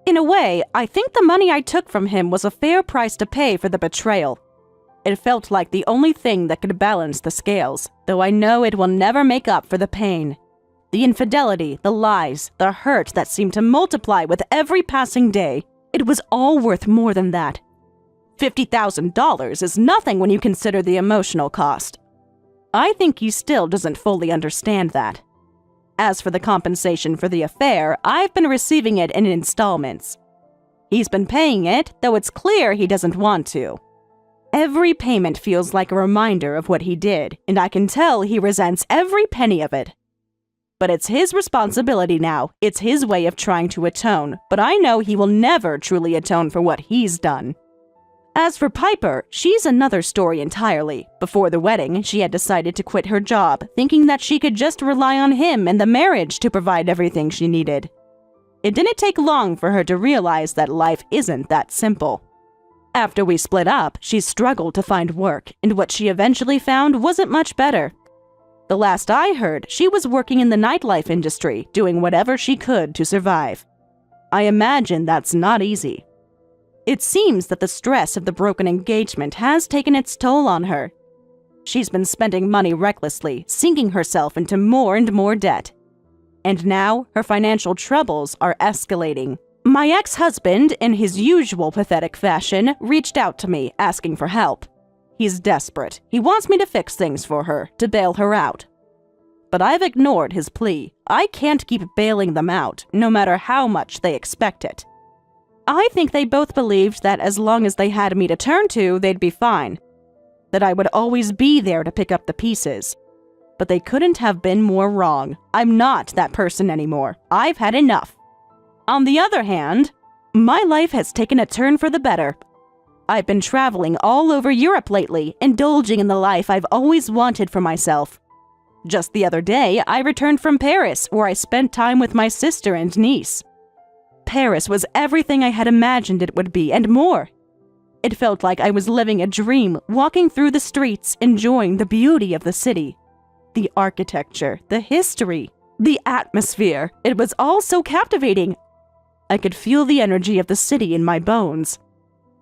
In a way, I think the money I took from him was a fair price to pay for the betrayal. It felt like the only thing that could balance the scales, though I know it will never make up for the pain. The infidelity, the lies, the hurt that seemed to multiply with every passing day, it was all worth more than that. $50,000 is nothing when you consider the emotional cost. I think he still doesn't fully understand that. As for the compensation for the affair, I've been receiving it in installments. He's been paying it, though it's clear he doesn't want to. Every payment feels like a reminder of what he did, and I can tell he resents every penny of it. But it's his responsibility now. It's his way of trying to atone, but I know he will never truly atone for what he's done. As for Piper, she's another story entirely. Before the wedding, she had decided to quit her job, thinking that she could just rely on him and the marriage to provide everything she needed. It didn't take long for her to realize that life isn't that simple. After we split up, she struggled to find work, and what she eventually found wasn't much better. The last I heard, she was working in the nightlife industry, doing whatever she could to survive. I imagine that's not easy. It seems that the stress of the broken engagement has taken its toll on her. She's been spending money recklessly, sinking herself into more and more debt. And now, her financial troubles are escalating. My ex-husband, in his usual pathetic fashion, reached out to me, asking for help. He's desperate. He wants me to fix things for her, to bail her out. But I've ignored his plea. I can't keep bailing them out, no matter how much they expect it. I think they both believed that as long as they had me to turn to, they'd be fine. That I would always be there to pick up the pieces. But they couldn't have been more wrong. I'm not that person anymore. I've had enough. On the other hand, my life has taken a turn for the better. I've been traveling all over Europe lately, indulging in the life I've always wanted for myself. Just the other day, I returned from Paris, where I spent time with my sister and niece. Paris was everything I had imagined it would be, and more. It felt like I was living a dream, walking through the streets, enjoying the beauty of the city. The architecture, the history, the atmosphere. It was all so captivating. I could feel the energy of the city in my bones.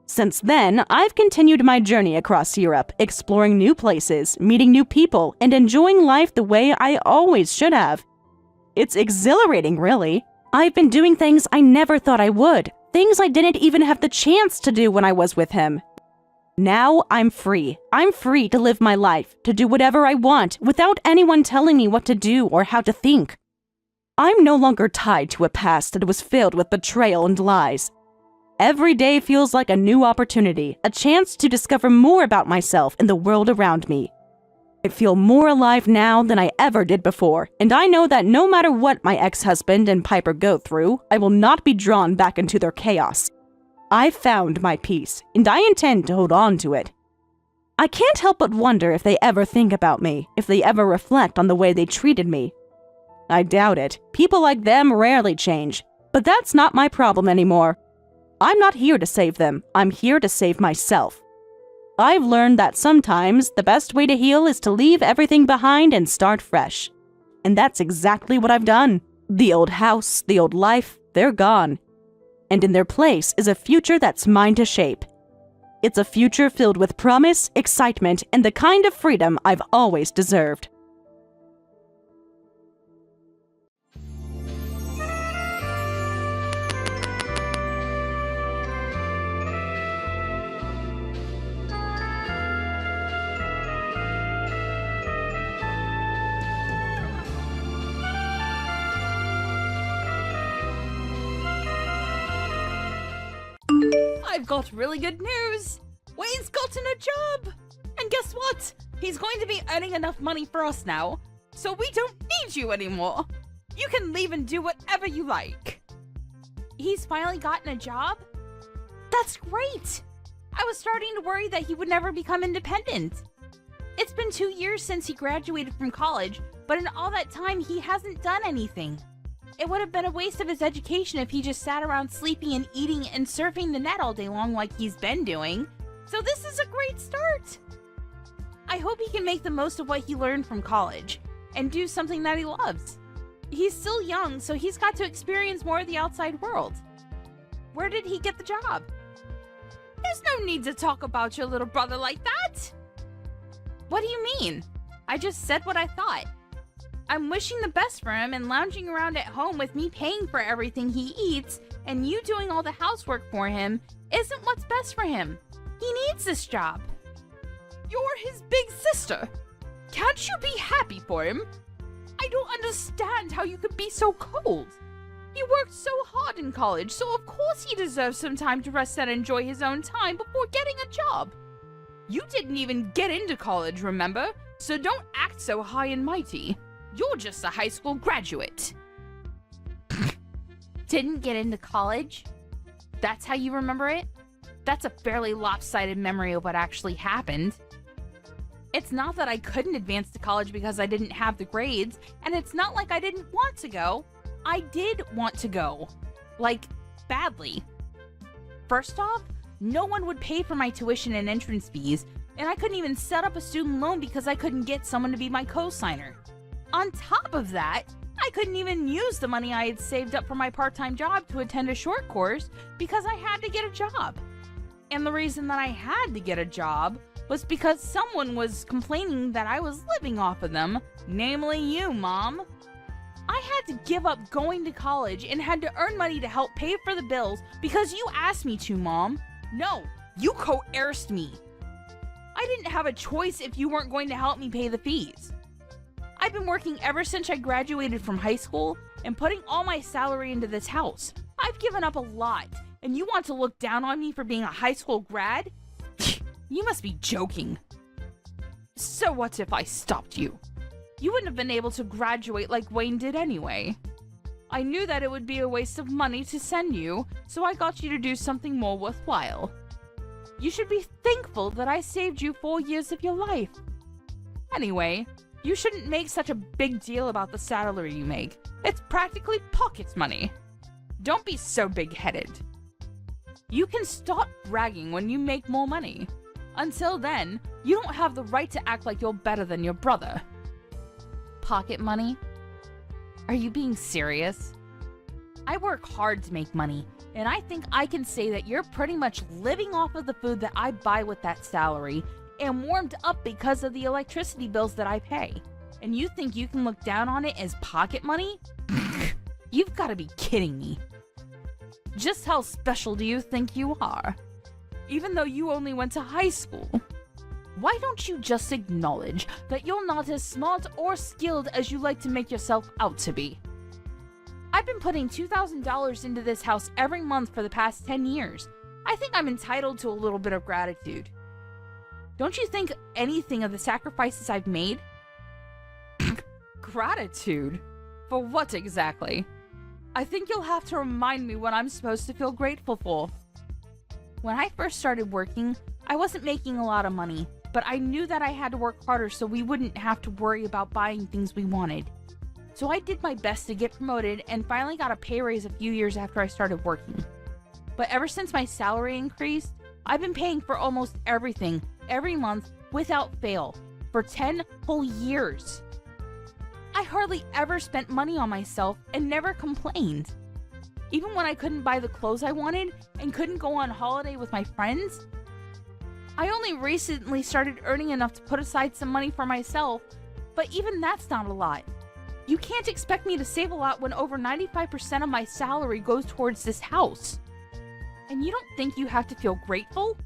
Since then, I've continued my journey across Europe, exploring new places, meeting new people, and enjoying life the way I always should have. It's exhilarating, really. I've been doing things I never thought I would, things I didn't even have the chance to do when I was with him. Now I'm free. I'm free to live my life, to do whatever I want, without anyone telling me what to do or how to think. I'm no longer tied to a past that was filled with betrayal and lies. Every day feels like a new opportunity, a chance to discover more about myself and the world around me. I feel more alive now than I ever did before, and I know that no matter what my ex-husband and Piper go through, I will not be drawn back into their chaos. I've found my peace, and I intend to hold on to it. I can't help but wonder if they ever think about me, if they ever reflect on the way they treated me. I doubt it. People like them rarely change, but that's not my problem anymore. I'm not here to save them. I'm here to save myself. I've learned that sometimes the best way to heal is to leave everything behind and start fresh. And that's exactly what I've done. The old house, the old life, they're gone. And in their place is a future that's mine to shape. It's a future filled with promise, excitement, and the kind of freedom I've always deserved. I've got really good news! Wayne's gotten a job! And guess what? He's going to be earning enough money for us now, so we don't need you anymore! You can leave and do whatever you like! He's finally gotten a job? That's great! I was starting to worry that he would never become independent. It's been 2 years since he graduated from college, but in all that time he hasn't done anything. It would have been a waste of his education if he just sat around sleeping and eating and surfing the net all day long like he's been doing. So this is a great start! I hope he can make the most of what he learned from college and do something that he loves. He's still young, so he's got to experience more of the outside world. Where did he get the job? There's no need to talk about your little brother like that! What do you mean? I just said what I thought. I'm wishing the best for him, and lounging around at home with me paying for everything he eats and you doing all the housework for him isn't what's best for him. He needs this job. You're his big sister. Can't you be happy for him? I don't understand how you could be so cold. He worked so hard in college, so of course he deserves some time to rest and enjoy his own time before getting a job. You didn't even get into college, remember? So don't act so high and mighty. You're just a high school graduate. Didn't get into college? That's how you remember it? That's a fairly lopsided memory of what actually happened. It's not that I couldn't advance to college because I didn't have the grades, and it's not like I didn't want to go. I did want to go. Like, badly. First off, no one would pay for my tuition and entrance fees, and I couldn't even set up a student loan because I couldn't get someone to be my co-signer. On top of that, I couldn't even use the money I had saved up for my part-time job to attend a short course because I had to get a job. And the reason that I had to get a job was because someone was complaining that I was living off of them, namely you, Mom. I had to give up going to college and had to earn money to help pay for the bills because you asked me to, Mom. No, you coerced me. I didn't have a choice if you weren't going to help me pay the fees. I've been working ever since I graduated from high school and putting all my salary into this house. I've given up a lot, and you want to look down on me for being a high school grad? You must be joking. So what if I stopped you? You wouldn't have been able to graduate like Wayne did anyway. I knew that it would be a waste of money to send you, so I got you to do something more worthwhile. You should be thankful that I saved you 4 years of your life. Anyway, you shouldn't make such a big deal about the salary you make. It's practically pocket money. Don't be so big-headed. You can stop bragging when you make more money. Until then, you don't have the right to act like you're better than your brother. Pocket money? Are you being serious? I work hard to make money, and I think I can say that you're pretty much living off of the food that I buy with that salary and warmed up because of the electricity bills that I pay. And you think you can look down on it as pocket money? You've got to be kidding me. Just how special do you think you are? Even though you only went to high school. Why don't you just acknowledge that you're not as smart or skilled as you like to make yourself out to be? I've been putting $2,000 into this house every month for the past 10 years. I think I'm entitled to a little bit of gratitude. Don't you think anything of the sacrifices I've made? Gratitude? For what exactly? I think you'll have to remind me what I'm supposed to feel grateful for. When I first started working, I wasn't making a lot of money, but I knew that I had to work harder so we wouldn't have to worry about buying things we wanted. So I did my best to get promoted and finally got a pay raise a few years after I started working. But ever since my salary increased, I've been paying for almost everything every month without fail for 10 whole years. I hardly ever spent money on myself and never complained. Even when I couldn't buy the clothes I wanted and couldn't go on holiday with my friends. I only recently started earning enough to put aside some money for myself, but even that's not a lot. You can't expect me to save a lot when over 95% of my salary goes towards this house. And you don't think you have to feel grateful?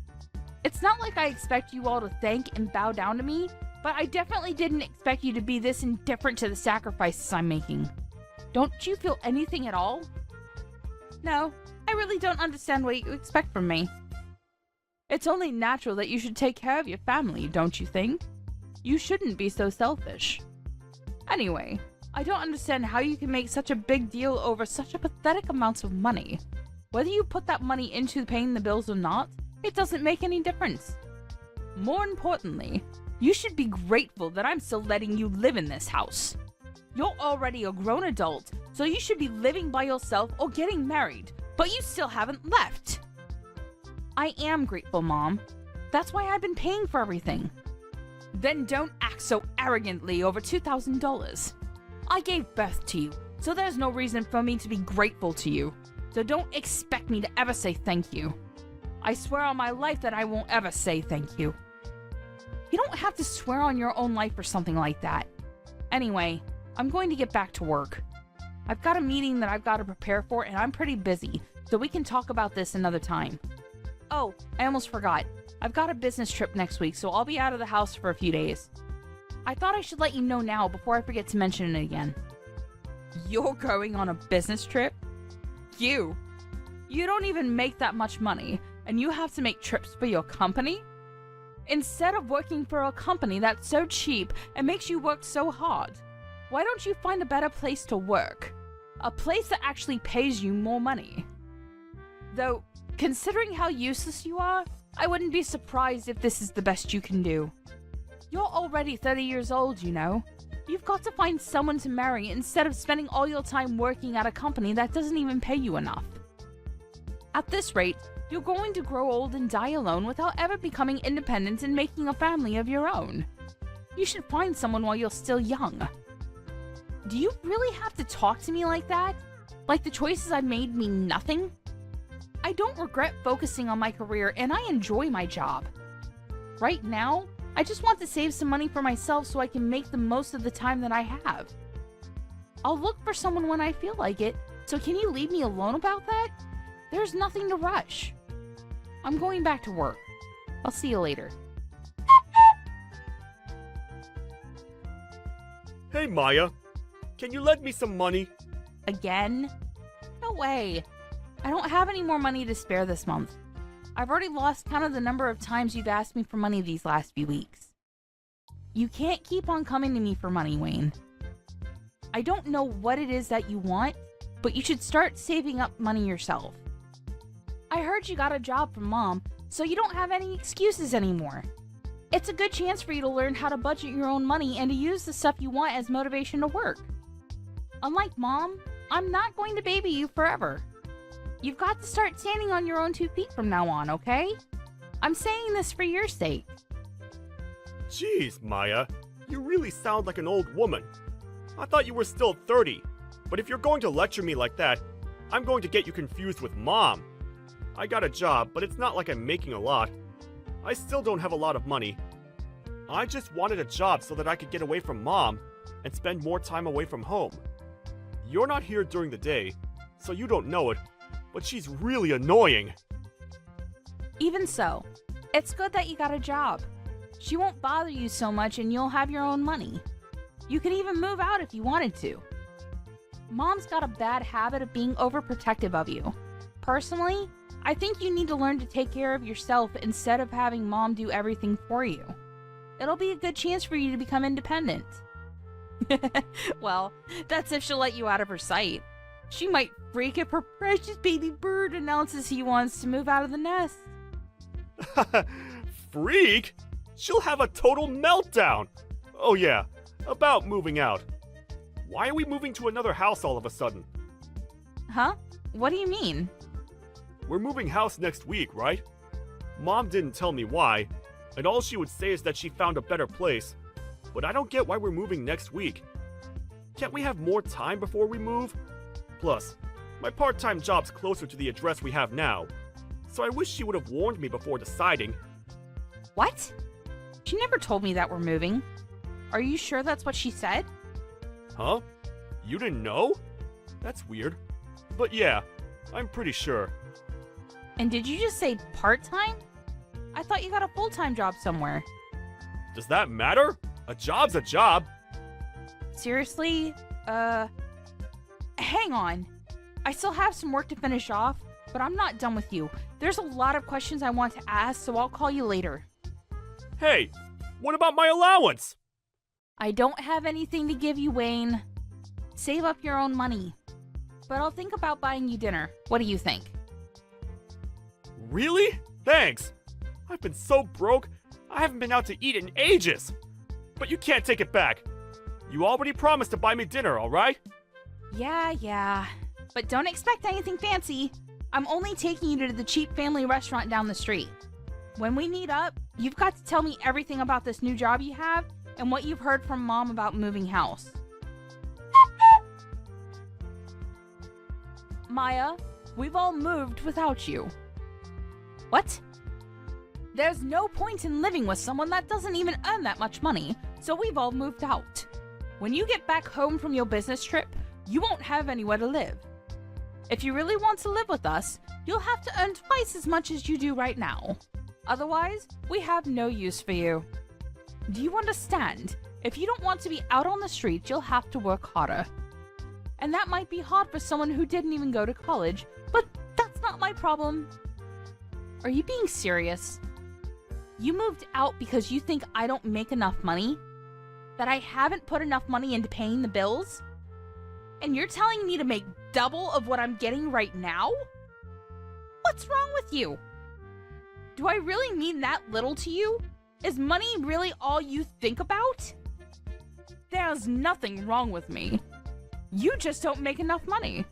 It's not like I expect you all to thank and bow down to me, but I definitely didn't expect you to be this indifferent to the sacrifices I'm making. Don't you feel anything at all? No, I really don't understand what you expect from me. It's only natural that you should take care of your family, don't you think? You shouldn't be so selfish. Anyway, I don't understand how you can make such a big deal over such a pathetic amount of money. Whether you put that money into paying the bills or not, it doesn't make any difference. More importantly, you should be grateful that I'm still letting you live in this house. You're already a grown adult, so you should be living by yourself or getting married, but you still haven't left. I am grateful, Mom. That's why I've been paying for everything. Then don't act so arrogantly over $2,000. I gave birth to you, so there's no reason for me to be grateful to you. So don't expect me to ever say thank you. I swear on my life that I won't ever say thank you. You don't have to swear on your own life or something like that. Anyway, I'm going to get back to work. I've got a meeting that I've got to prepare for and I'm pretty busy, so we can talk about this another time. Oh, I almost forgot. I've got a business trip next week, so I'll be out of the house for a few days. I thought I should let you know now before I forget to mention it again. You're going on a business trip? You don't even make that much money, and you have to make trips for your company? Instead of working for a company that's so cheap and makes you work so hard, why don't you find a better place to work? A place that actually pays you more money. Though, Considering how useless you are, I wouldn't be surprised if this is the best you can do. You're already 30 years old, you know. You've got to find someone to marry instead of spending all your time working at a company that doesn't even pay you enough. At this rate, you're going to grow old and die alone without ever becoming independent and making a family of your own. You should find someone while you're still young. Do you really have to talk to me like that? Like the choices I've made mean nothing? I don't regret focusing on my career and I enjoy my job. Right now, I just want to save some money for myself so I can make the most of the time that I have. I'll look for someone when I feel like it, so can you leave me alone about that? There's nothing to rush. I'm going back to work. I'll see you later. Hey Maya, can you lend me some money? Again? No way. I don't have any more money to spare this month. I've already lost count of the number of times you've asked me for money these last few weeks. You can't keep on coming to me for money, Wayne. I don't know what it is that you want, but you should start saving up money yourself. I heard you got a job from Mom, so you don't have any excuses anymore. It's a good chance for you to learn how to budget your own money and to use the stuff you want as motivation to work. Unlike Mom, I'm not going to baby you forever. You've got to start standing on your own 2 feet from now on, okay? I'm saying this for your sake. Jeez, Maya, you really sound like an old woman. I thought you were still 30, but if you're going to lecture me like that, I'm going to get you confused with Mom. I got a job, but it's not like I'm making a lot. I still don't have a lot of money. I just wanted a job so that I could get away from Mom and spend more time away from home. You're not here during the day, so you don't know it, but she's really annoying. Even so, it's good that you got a job. She won't bother you so much and you'll have your own money. You can even move out if you wanted to. Mom's got a bad habit of being overprotective of you. Personally, I think you need to learn to take care of yourself instead of having Mom do everything for you. It'll be a good chance for you to become independent. Well, that's if she'll let you out of her sight. She might freak if her precious baby bird announces he wants to move out of the nest. Freak? She'll have a total meltdown. Oh yeah, about moving out. Why are we moving to another house all of a sudden? Huh? What do you mean? We're moving house next week, right? Mom didn't tell me why, and all she would say is that she found a better place. But I don't get why we're moving next week. Can't we have more time before we move? Plus, my part-time job's closer to the address we have now, so I wish she would have warned me before deciding. What? She never told me that we're moving. Are you sure that's what she said? Huh? You didn't know? That's weird. But yeah, I'm pretty sure. And did you just say part-time? I thought you got a full-time job somewhere. Does that matter? A job's a job. Seriously? Hang on. I still have some work to finish off, but I'm not done with you. There's a lot of questions I want to ask, so I'll call you later. Hey, what about my allowance? I don't have anything to give you, Wayne. Save up your own money. But I'll think about buying you dinner. What do you think? Really? Thanks. I've been so broke, I haven't been out to eat in ages. But you can't take it back. You already promised to buy me dinner, alright? Yeah. But don't expect anything fancy. I'm only taking you to the cheap family restaurant down the street. When we meet up, you've got to tell me everything about this new job you have and what you've heard from Mom about moving house. Maya, we've all moved without you. What? There's no point in living with someone that doesn't even earn that much money, so we've all moved out. When you get back home from your business trip, you won't have anywhere to live. If you really want to live with us, you'll have to earn twice as much as you do right now. Otherwise, we have no use for you. Do you understand? If you don't want to be out on the street, you'll have to work harder. And that might be hard for someone who didn't even go to college, but that's not my problem. Are you being serious? You moved out because you think I don't make enough money? That I haven't put enough money into paying the bills? And you're telling me to make double of what I'm getting right now? What's wrong with you? Do I really mean that little to you? Is money really all you think about? There's nothing wrong with me. You just don't make enough money.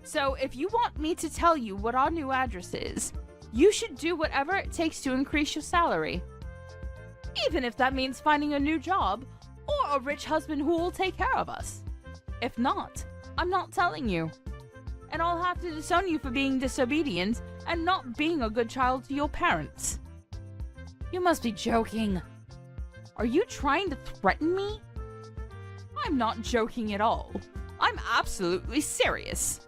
So if you want me to tell you what our new address is, you should do whatever it takes to increase your salary. Even if that means finding a new job or a rich husband who will take care of us. If not, I'm not telling you. And I'll have to disown you for being disobedient and not being a good child to your parents. You must be joking. Are you trying to threaten me? I'm not joking at all. I'm absolutely serious.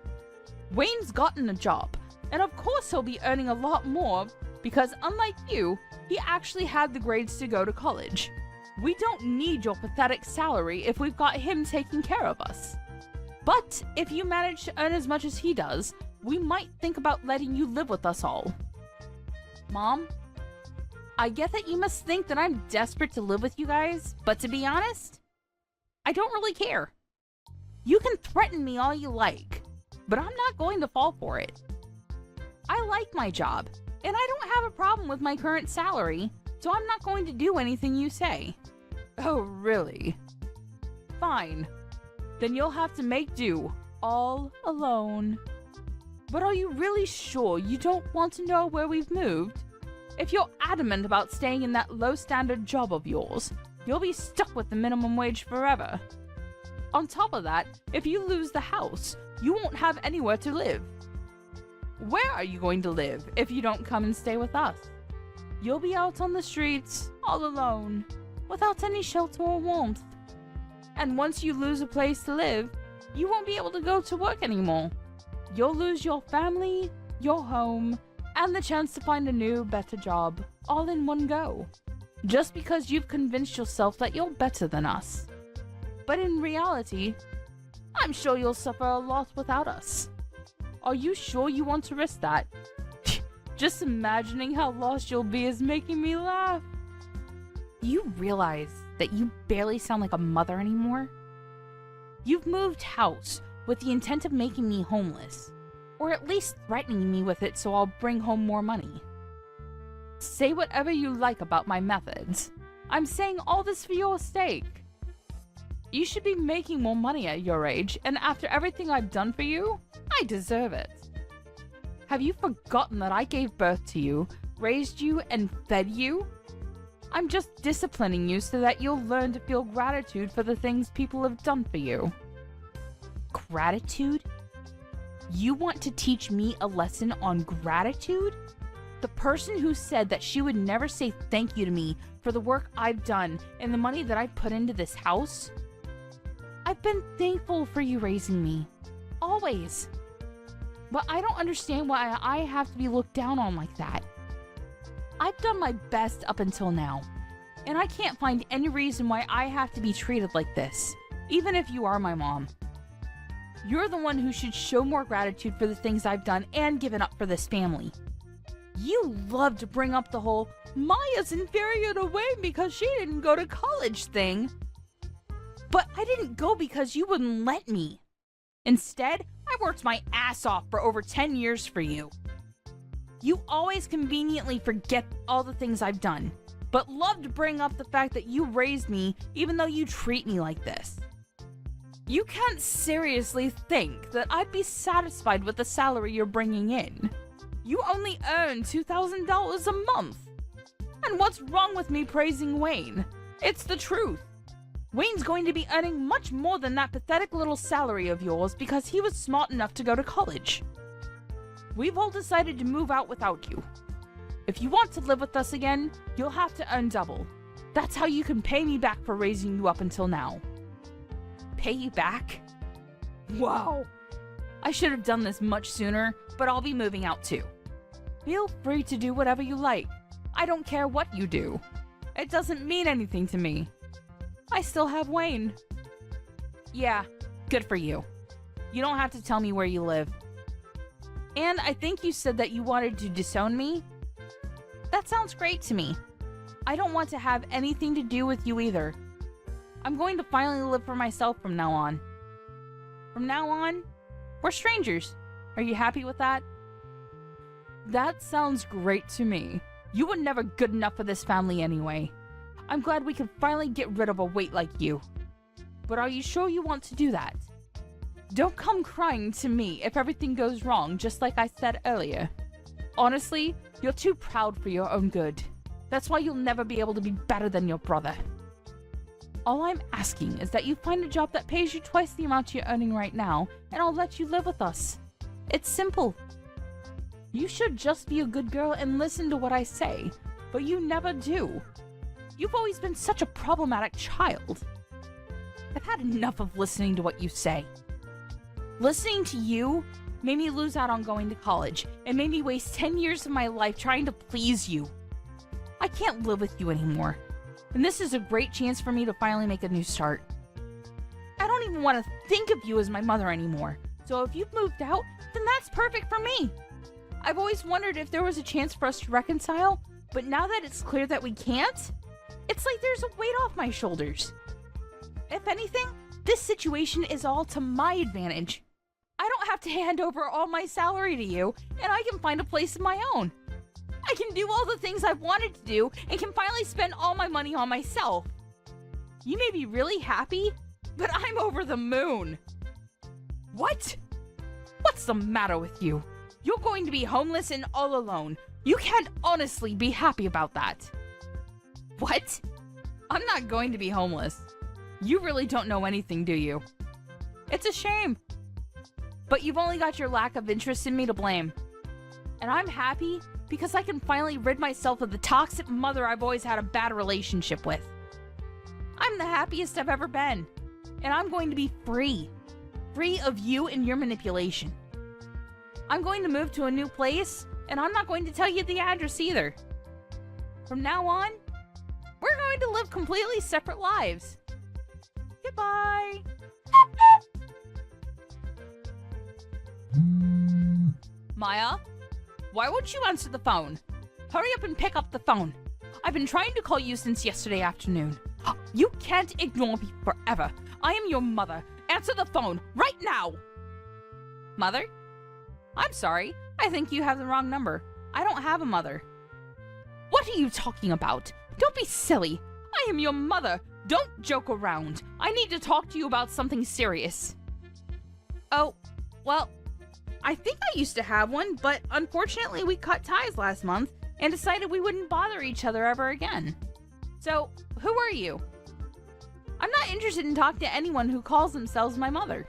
Wayne's gotten a job, and of course he'll be earning a lot more because unlike you, he actually had the grades to go to college. We don't need your pathetic salary if we've got him taking care of us. But if you manage to earn as much as he does, we might think about letting you live with us all. Mom, I get that you must think that I'm desperate to live with you guys, but to be honest, I don't really care. You can threaten me all you like, but I'm not going to fall for it. I like my job, and I don't have a problem with my current salary, so I'm not going to do anything you say. Oh, really? Fine. Then you'll have to make do, all alone. But are you really sure you don't want to know where we've moved? If you're adamant about staying in that low-standard job of yours, you'll be stuck with the minimum wage forever. On top of that, if you lose the house, you won't have anywhere to live. Where are you going to live if you don't come and stay with us? You'll be out on the streets, all alone, without any shelter or warmth. And once you lose a place to live, you won't be able to go to work anymore. You'll lose your family, your home, and the chance to find a new, better job, all in one go. Just because you've convinced yourself that you're better than us. But in reality, I'm sure you'll suffer a lot without us. Are you sure you want to risk that? Just imagining how lost you'll be is making me laugh. You realize that you barely sound like a mother anymore? You've moved house with the intent of making me homeless, or at least threatening me with it so I'll bring home more money. Say whatever you like about my methods. I'm saying all this for your sake. You should be making more money at your age, and after everything I've done for you, I deserve it. Have you forgotten that I gave birth to you, raised you, and fed you? I'm just disciplining you so that you'll learn to feel gratitude for the things people have done for you. Gratitude? You want to teach me a lesson on gratitude? The person who said that she would never say thank you to me for the work I've done and the money that I've put into this house? I've been thankful for you raising me. Always. But I don't understand why I have to be looked down on like that. I've done my best up until now, and I can't find any reason why I have to be treated like this, even if you are my mom. You're the one who should show more gratitude for the things I've done and given up for this family. You love to bring up the whole Maya's inferior to Wayne because she didn't go to college thing. But I didn't go because you wouldn't let me. Instead, I worked my ass off for over 10 years for you. You always conveniently forget all the things I've done, but love to bring up the fact that you raised me even though you treat me like this. You can't seriously think that I'd be satisfied with the salary you're bringing in. You only earn $2,000 a month. And what's wrong with me praising Wayne? It's the truth. Wayne's going to be earning much more than that pathetic little salary of yours because he was smart enough to go to college. We've all decided to move out without you. If you want to live with us again, you'll have to earn double. That's how you can pay me back for raising you up until now. Pay you back? Wow. I should have done this much sooner, but I'll be moving out too. Feel free to do whatever you like. I don't care what you do. It doesn't mean anything to me. I still have Wayne. Yeah, good for you. You don't have to tell me where you live. And I think you said that you wanted to disown me? That sounds great to me. I don't want to have anything to do with you either. I'm going to finally live for myself from now on. From now on, we're strangers. Are you happy with that? That sounds great to me. You were never good enough for this family anyway. I'm glad we could finally get rid of a weight like you. But are you sure you want to do that? Don't come crying to me if everything goes wrong, just like I said earlier. Honestly, you're too proud for your own good. That's why you'll never be able to be better than your brother. All I'm asking is that you find a job that pays you twice the amount you're earning right now, and I'll let you live with us. It's simple. You should just be a good girl and listen to what I say, but you never do. You've always been such a problematic child. I've had enough of listening to what you say. Listening to you made me lose out on going to college and made me waste 10 years of my life trying to please you. I can't live with you anymore, and this is a great chance for me to finally make a new start. I don't even want to think of you as my mother anymore, so if you've moved out, then that's perfect for me. I've always wondered if there was a chance for us to reconcile, but now that it's clear that we can't, it's like there's a weight off my shoulders. If anything, this situation is all to my advantage. I don't have to hand over all my salary to you, and I can find a place of my own. I can do all the things I've wanted to do, and can finally spend all my money on myself. You may be really happy, but I'm over the moon. What? What's the matter with you? You're going to be homeless and all alone. You can't honestly be happy about that. What? I'm not going to be homeless. You really don't know anything, do you? It's a shame. But you've only got your lack of interest in me to blame. And I'm happy because I can finally rid myself of the toxic mother I've always had a bad relationship with. I'm the happiest I've ever been. And I'm going to be free. Free of you and your manipulation. I'm going to move to a new place, and I'm not going to tell you the address either. From now on, we're going to live completely separate lives. Goodbye. Maya, why won't you answer the phone? Hurry up and pick up the phone. I've been trying to call you since yesterday afternoon. You can't ignore me forever. I am your mother. Answer the phone right now. Mother? I'm sorry. I think you have the wrong number. I don't have a mother. What are you talking about? Don't be silly. I am your mother. Don't joke around. I need to talk to you about something serious. Oh, well, I think I used to have one, but unfortunately we cut ties last month and decided we wouldn't bother each other ever again. So, who are you? I'm not interested in talking to anyone who calls themselves my mother.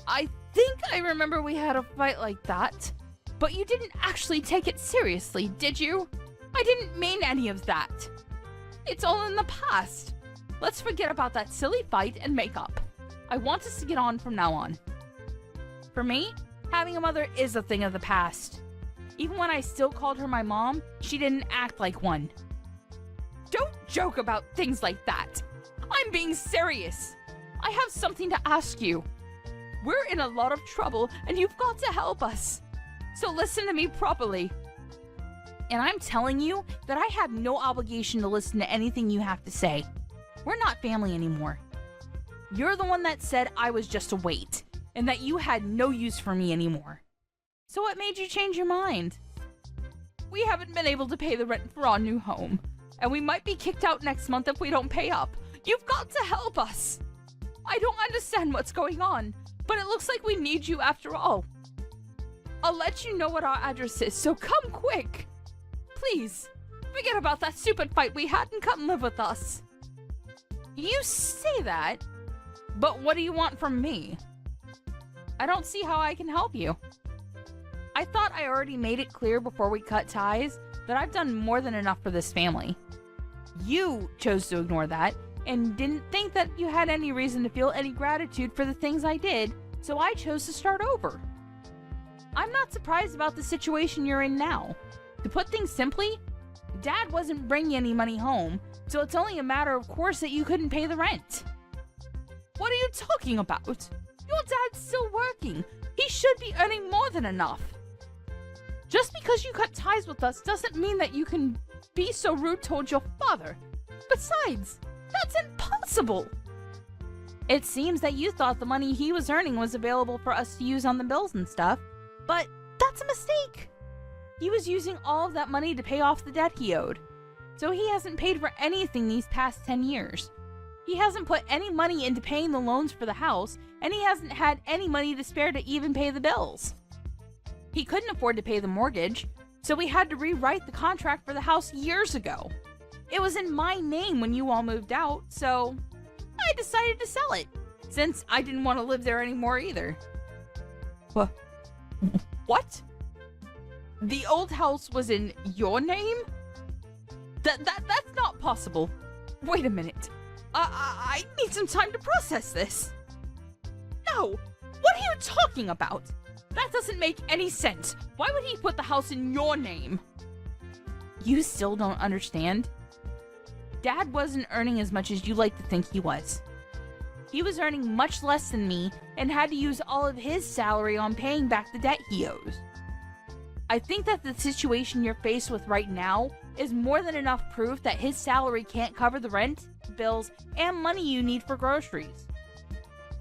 I think I remember we had a fight like that, but you didn't actually take it seriously, did you? I didn't mean any of that. It's all in the past. Let's forget about that silly fight and make up. I want us to get on from now on. For me, having a mother is a thing of the past. Even when I still called her my mom, she didn't act like one. Don't joke about things like that. I'm being serious. I have something to ask you. We're in a lot of trouble, and you've got to help us. So listen to me properly. And I'm telling you that I have no obligation to listen to anything you have to say. We're not family anymore. You're the one that said I was just a weight, and that you had no use for me anymore. So what made you change your mind? We haven't been able to pay the rent for our new home, and we might be kicked out next month if we don't pay up. You've got to help us. I don't understand what's going on, but it looks like we need you after all. I'll let you know what our address is, so come quick. Please, forget about that stupid fight we had and come live with us. You say that, but what do you want from me? I don't see how I can help you. I thought I already made it clear before we cut ties that I've done more than enough for this family. You chose to ignore that and didn't think that you had any reason to feel any gratitude for the things I did, so I chose to start over. I'm not surprised about the situation you're in now. To put things simply, Dad wasn't bringing any money home, so it's only a matter of course that you couldn't pay the rent. What are you talking about? Your dad's still working. He should be earning more than enough. Just because you cut ties with us doesn't mean that you can be so rude towards your father. Besides, that's impossible. It seems that you thought the money he was earning was available for us to use on the bills and stuff, but that's a mistake. He was using all of that money to pay off the debt he owed. So he hasn't paid for anything these past 10 years. He hasn't put any money into paying the loans for the house, and he hasn't had any money to spare to even pay the bills. He couldn't afford to pay the mortgage, so we had to rewrite the contract for the house years ago. It was in my name when you all moved out, so I decided to sell it, since I didn't want to live there anymore either. What? The old house was in your name? That's not possible. Wait a minute. I need some time to process this. No! What are you talking about? That doesn't make any sense. Why would he put the house in your name? You still don't understand? Dad wasn't earning as much as you like to think he was. He was earning much less than me and had to use all of his salary on paying back the debt he owes. I think that the situation you're faced with right now is more than enough proof that his salary can't cover the rent, bills, and money you need for groceries.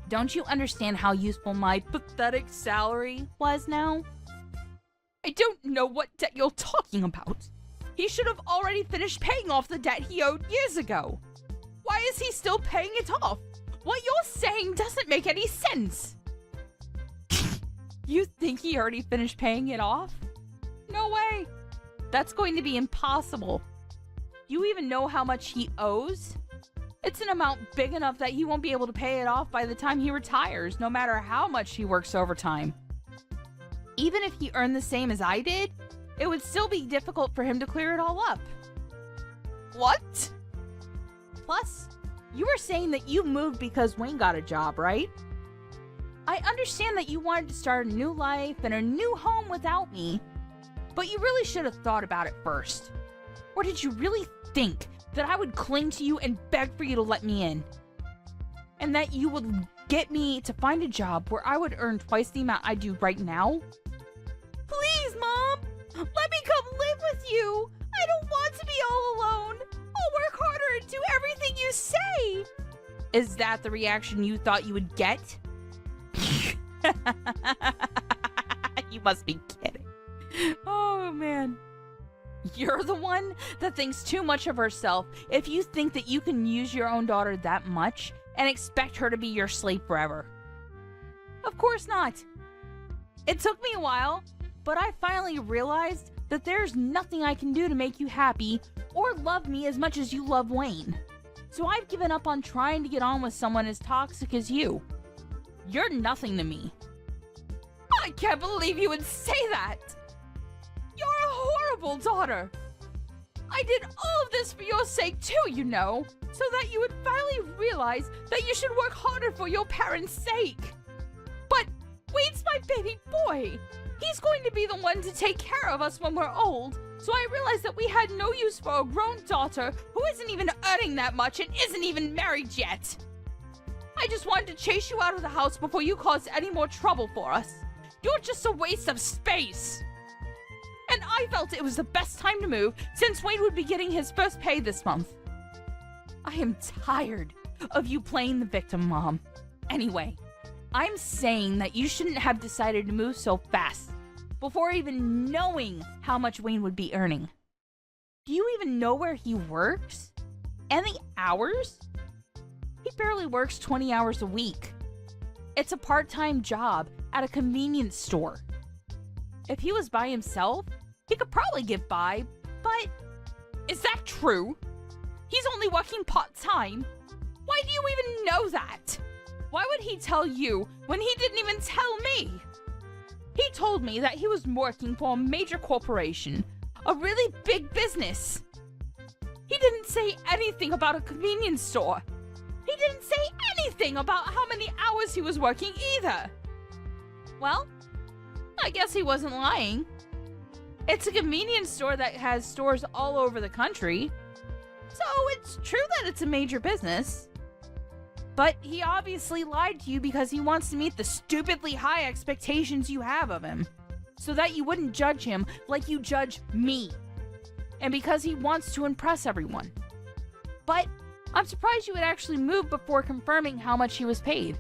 Don't you understand how useful my pathetic salary was now? I don't know what debt you're talking about. He should have already finished paying off the debt he owed years ago. Why is he still paying it off? What you're saying doesn't make any sense. You think he already finished paying it off? No way. That's going to be impossible. You even know how much he owes? It's an amount big enough that he won't be able to pay it off by the time he retires, no matter how much he works overtime. Even if he earned the same as I did, it would still be difficult for him to clear it all up. What? Plus, you were saying that you moved because Wayne got a job, right? I understand that you wanted to start a new life and a new home without me, but you really should have thought about it first. Or did you really think that I would cling to you and beg for you to let me in? And that you would get me to find a job where I would earn twice the amount I do right now? Please, Mom! Let me come live with you! I don't want to be all alone! I'll work harder and do everything you say! Is that the reaction you thought you would get? You must be kidding. Oh, man. You're the one that thinks too much of herself if you think that you can use your own daughter that much and expect her to be your slave forever. Of course not. It took me a while, but I finally realized that there's nothing I can do to make you happy or love me as much as you love Wayne. So I've given up on trying to get on with someone as toxic as you. You're nothing to me. I can't believe you would say that! You're a horrible daughter! I did all of this for your sake too, you know, so that you would finally realize that you should work harder for your parents' sake. But Wayne's my baby boy! He's going to be the one to take care of us when we're old, so I realized that we had no use for a grown daughter who isn't even earning that much and isn't even married yet. I just wanted to chase you out of the house before you caused any more trouble for us. You're just a waste of space. And I felt it was the best time to move since Wayne would be getting his first pay this month. I am tired of you playing the victim, Mom. Anyway, I'm saying that you shouldn't have decided to move so fast before even knowing how much Wayne would be earning. Do you even know where he works? And the hours? He barely works 20 hours a week. It's a part-time job at a convenience store. If he was by himself, he could probably get by, but is that true? He's only working part-time. Why do you even know that? Why would he tell you when he didn't even tell me? He told me that he was working for a major corporation, a really big business. He didn't say anything about a convenience store. He didn't say anything about how many hours he was working either. Well, I guess he wasn't lying. It's a convenience store that has stores all over the country. So it's true that it's a major business. But he obviously lied to you because he wants to meet the stupidly high expectations you have of him, so that you wouldn't judge him like you judge me. And because he wants to impress everyone. But I'm surprised you would actually move before confirming how much he was paid.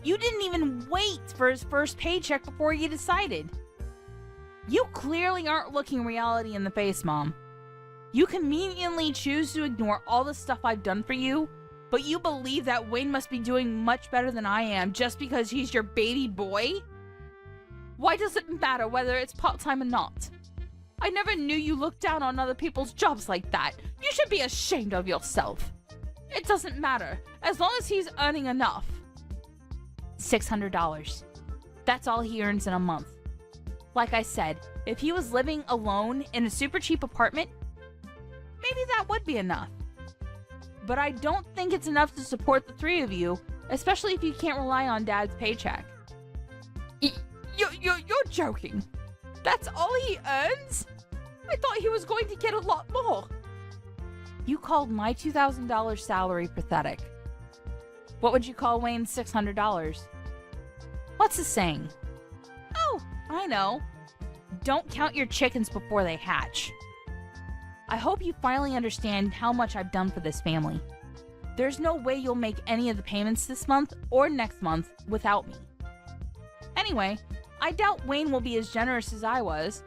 You didn't even wait for his first paycheck before you decided. You clearly aren't looking reality in the face, Mom. You conveniently choose to ignore all the stuff I've done for you, but you believe that Wayne must be doing much better than I am just because he's your baby boy? Why does it matter whether it's part-time or not? I never knew you looked down on other people's jobs like that. You should be ashamed of yourself. It doesn't matter, as long as he's earning enough. $600. That's all he earns in a month. Like I said, if he was living alone in a super cheap apartment, maybe that would be enough. But I don't think it's enough to support the three of you, especially if you can't rely on Dad's paycheck. You're joking. That's all he earns? I thought he was going to get a lot more. You called my $2,000 salary pathetic. What would you call Wayne's $600? What's the saying? Oh, I know. Don't count your chickens before they hatch. I hope you finally understand how much I've done for this family. There's no way you'll make any of the payments this month or next month without me. Anyway, I doubt Wayne will be as generous as I was.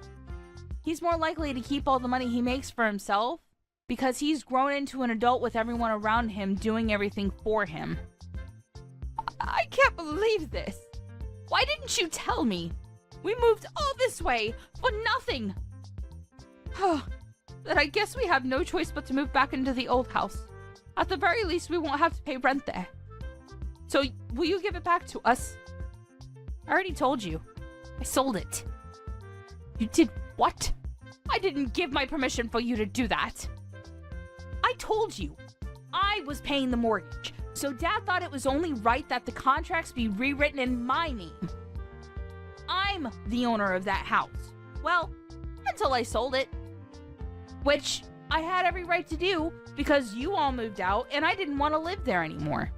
He's more likely to keep all the money he makes for himself because he's grown into an adult with everyone around him doing everything for him. I can't believe this. Why didn't you tell me? We moved all this way for nothing. Then I guess we have no choice but to move back into the old house. At the very least, we won't have to pay rent there. So, will you give it back to us? I already told you. I sold it. You did what? I didn't give my permission for you to do that. I told you. I was paying the mortgage, so Dad thought it was only right that the contracts be rewritten in my name. I'm the owner of that house. Well, until I sold it. Which I had every right to do because you all moved out and I didn't want to live there anymore.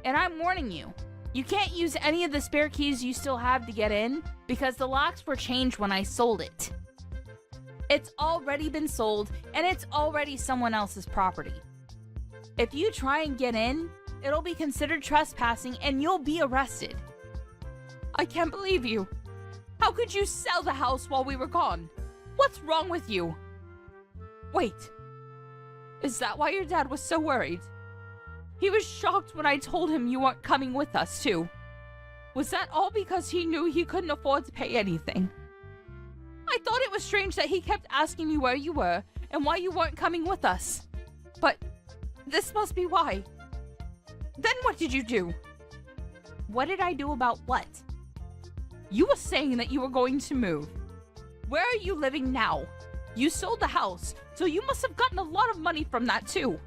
And I'm warning you, you can't use any of the spare keys you still have to get in because the locks were changed when I sold it. It's already been sold and it's already someone else's property. If you try and get in, it'll be considered trespassing and you'll be arrested. I can't believe you. How could you sell the house while we were gone? What's wrong with you? Wait, is that why your dad was so worried? He was shocked when I told him you weren't coming with us, too. Was that all because he knew he couldn't afford to pay anything? I thought it was strange that he kept asking me where you were and why you weren't coming with us. But this must be why. Then what did you do? What did I do about what? You were saying that you were going to move. Where are you living now? You sold the house, so you must have gotten a lot of money from that too.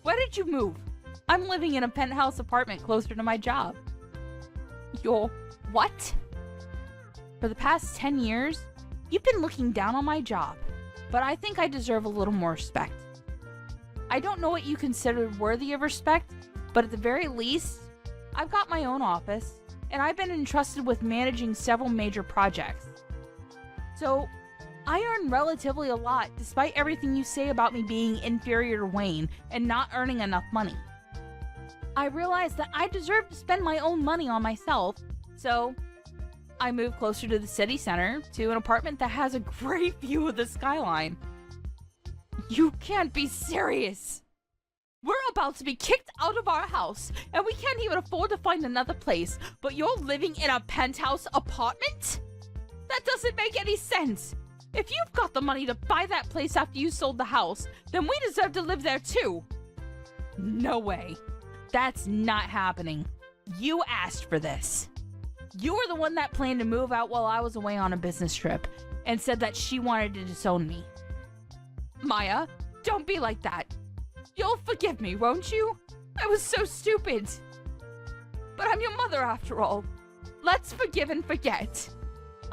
Where did you move? I'm living in a penthouse apartment closer to my job. Your what? For the past 10 years, you've been looking down on my job, but I think I deserve a little more respect. I don't know what you consider worthy of respect, but at the very least, I've got my own office, and I've been entrusted with managing several major projects. So, I earn relatively a lot despite everything you say about me being inferior to Wayne and not earning enough money. I realize that I deserve to spend my own money on myself, so I moved closer to the city center to an apartment that has a great view of the skyline. You can't be serious! We're about to be kicked out of our house, and we can't even afford to find another place, but you're living in a penthouse apartment? That doesn't make any sense! If you've got the money to buy that place after you sold the house, then we deserve to live there too. No way. That's not happening. You asked for this. You were the one that planned to move out while I was away on a business trip and said that she wanted to disown me. Maya, don't be like that. You'll forgive me, won't you? I was so stupid. But I'm your mother after all. Let's forgive and forget.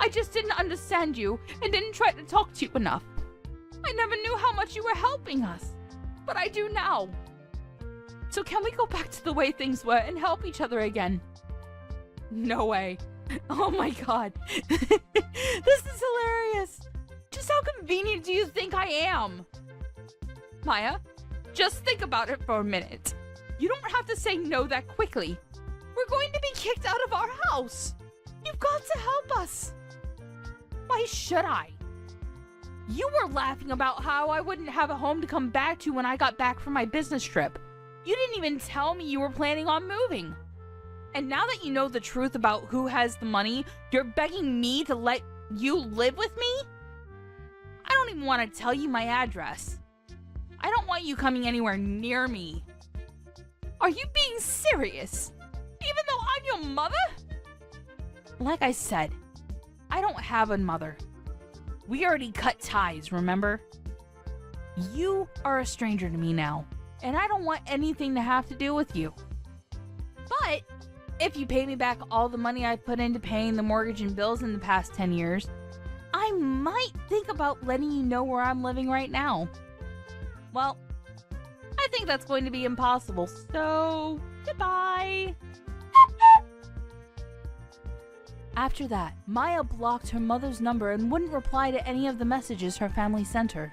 I just didn't understand you and didn't try to talk to you enough. I never knew how much you were helping us, but I do now. So can we go back to the way things were and help each other again? No way. Oh my god. This is hilarious. Just how convenient do you think I am? Maya, just think about it for a minute. You don't have to say no that quickly. We're going to be kicked out of our house. You've got to help us. My Why should I? You were laughing about how I wouldn't have a home to come back to when I got back from my business trip. You didn't even tell me you were planning on moving. And now that you know the truth about who has the money, you're begging me to let you live with me? I don't even want to tell you my address. I don't want you coming anywhere near me. Are you being serious? Even though I'm your mother? Like I said, I don't have a mother. We already cut ties, remember? You are a stranger to me now, and I don't want anything to have to do with you. But if you pay me back all the money I've put into paying the mortgage and bills in the past 10 years, I might think about letting you know where I'm living right now. Well, I think that's going to be impossible, so goodbye. After that, Maya blocked her mother's number and wouldn't reply to any of the messages her family sent her.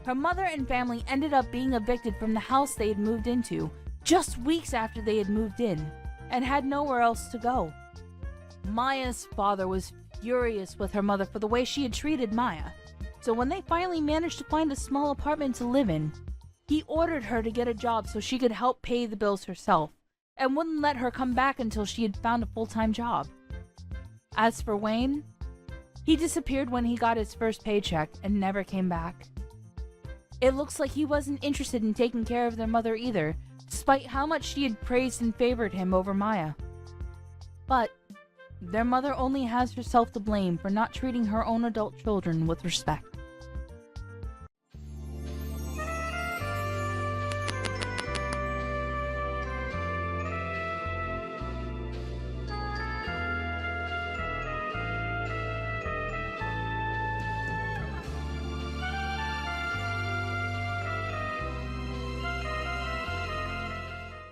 Her mother and family ended up being evicted from the house they had moved into just weeks after they had moved in and had nowhere else to go. Maya's father was furious with her mother for the way she had treated Maya, so when they finally managed to find a small apartment to live in, he ordered her to get a job so she could help pay the bills herself and wouldn't let her come back until she had found a full-time job. As for Wayne, he disappeared when he got his first paycheck and never came back. It looks like he wasn't interested in taking care of their mother either, despite how much she had praised and favored him over Maya. But their mother only has herself to blame for not treating her own adult children with respect.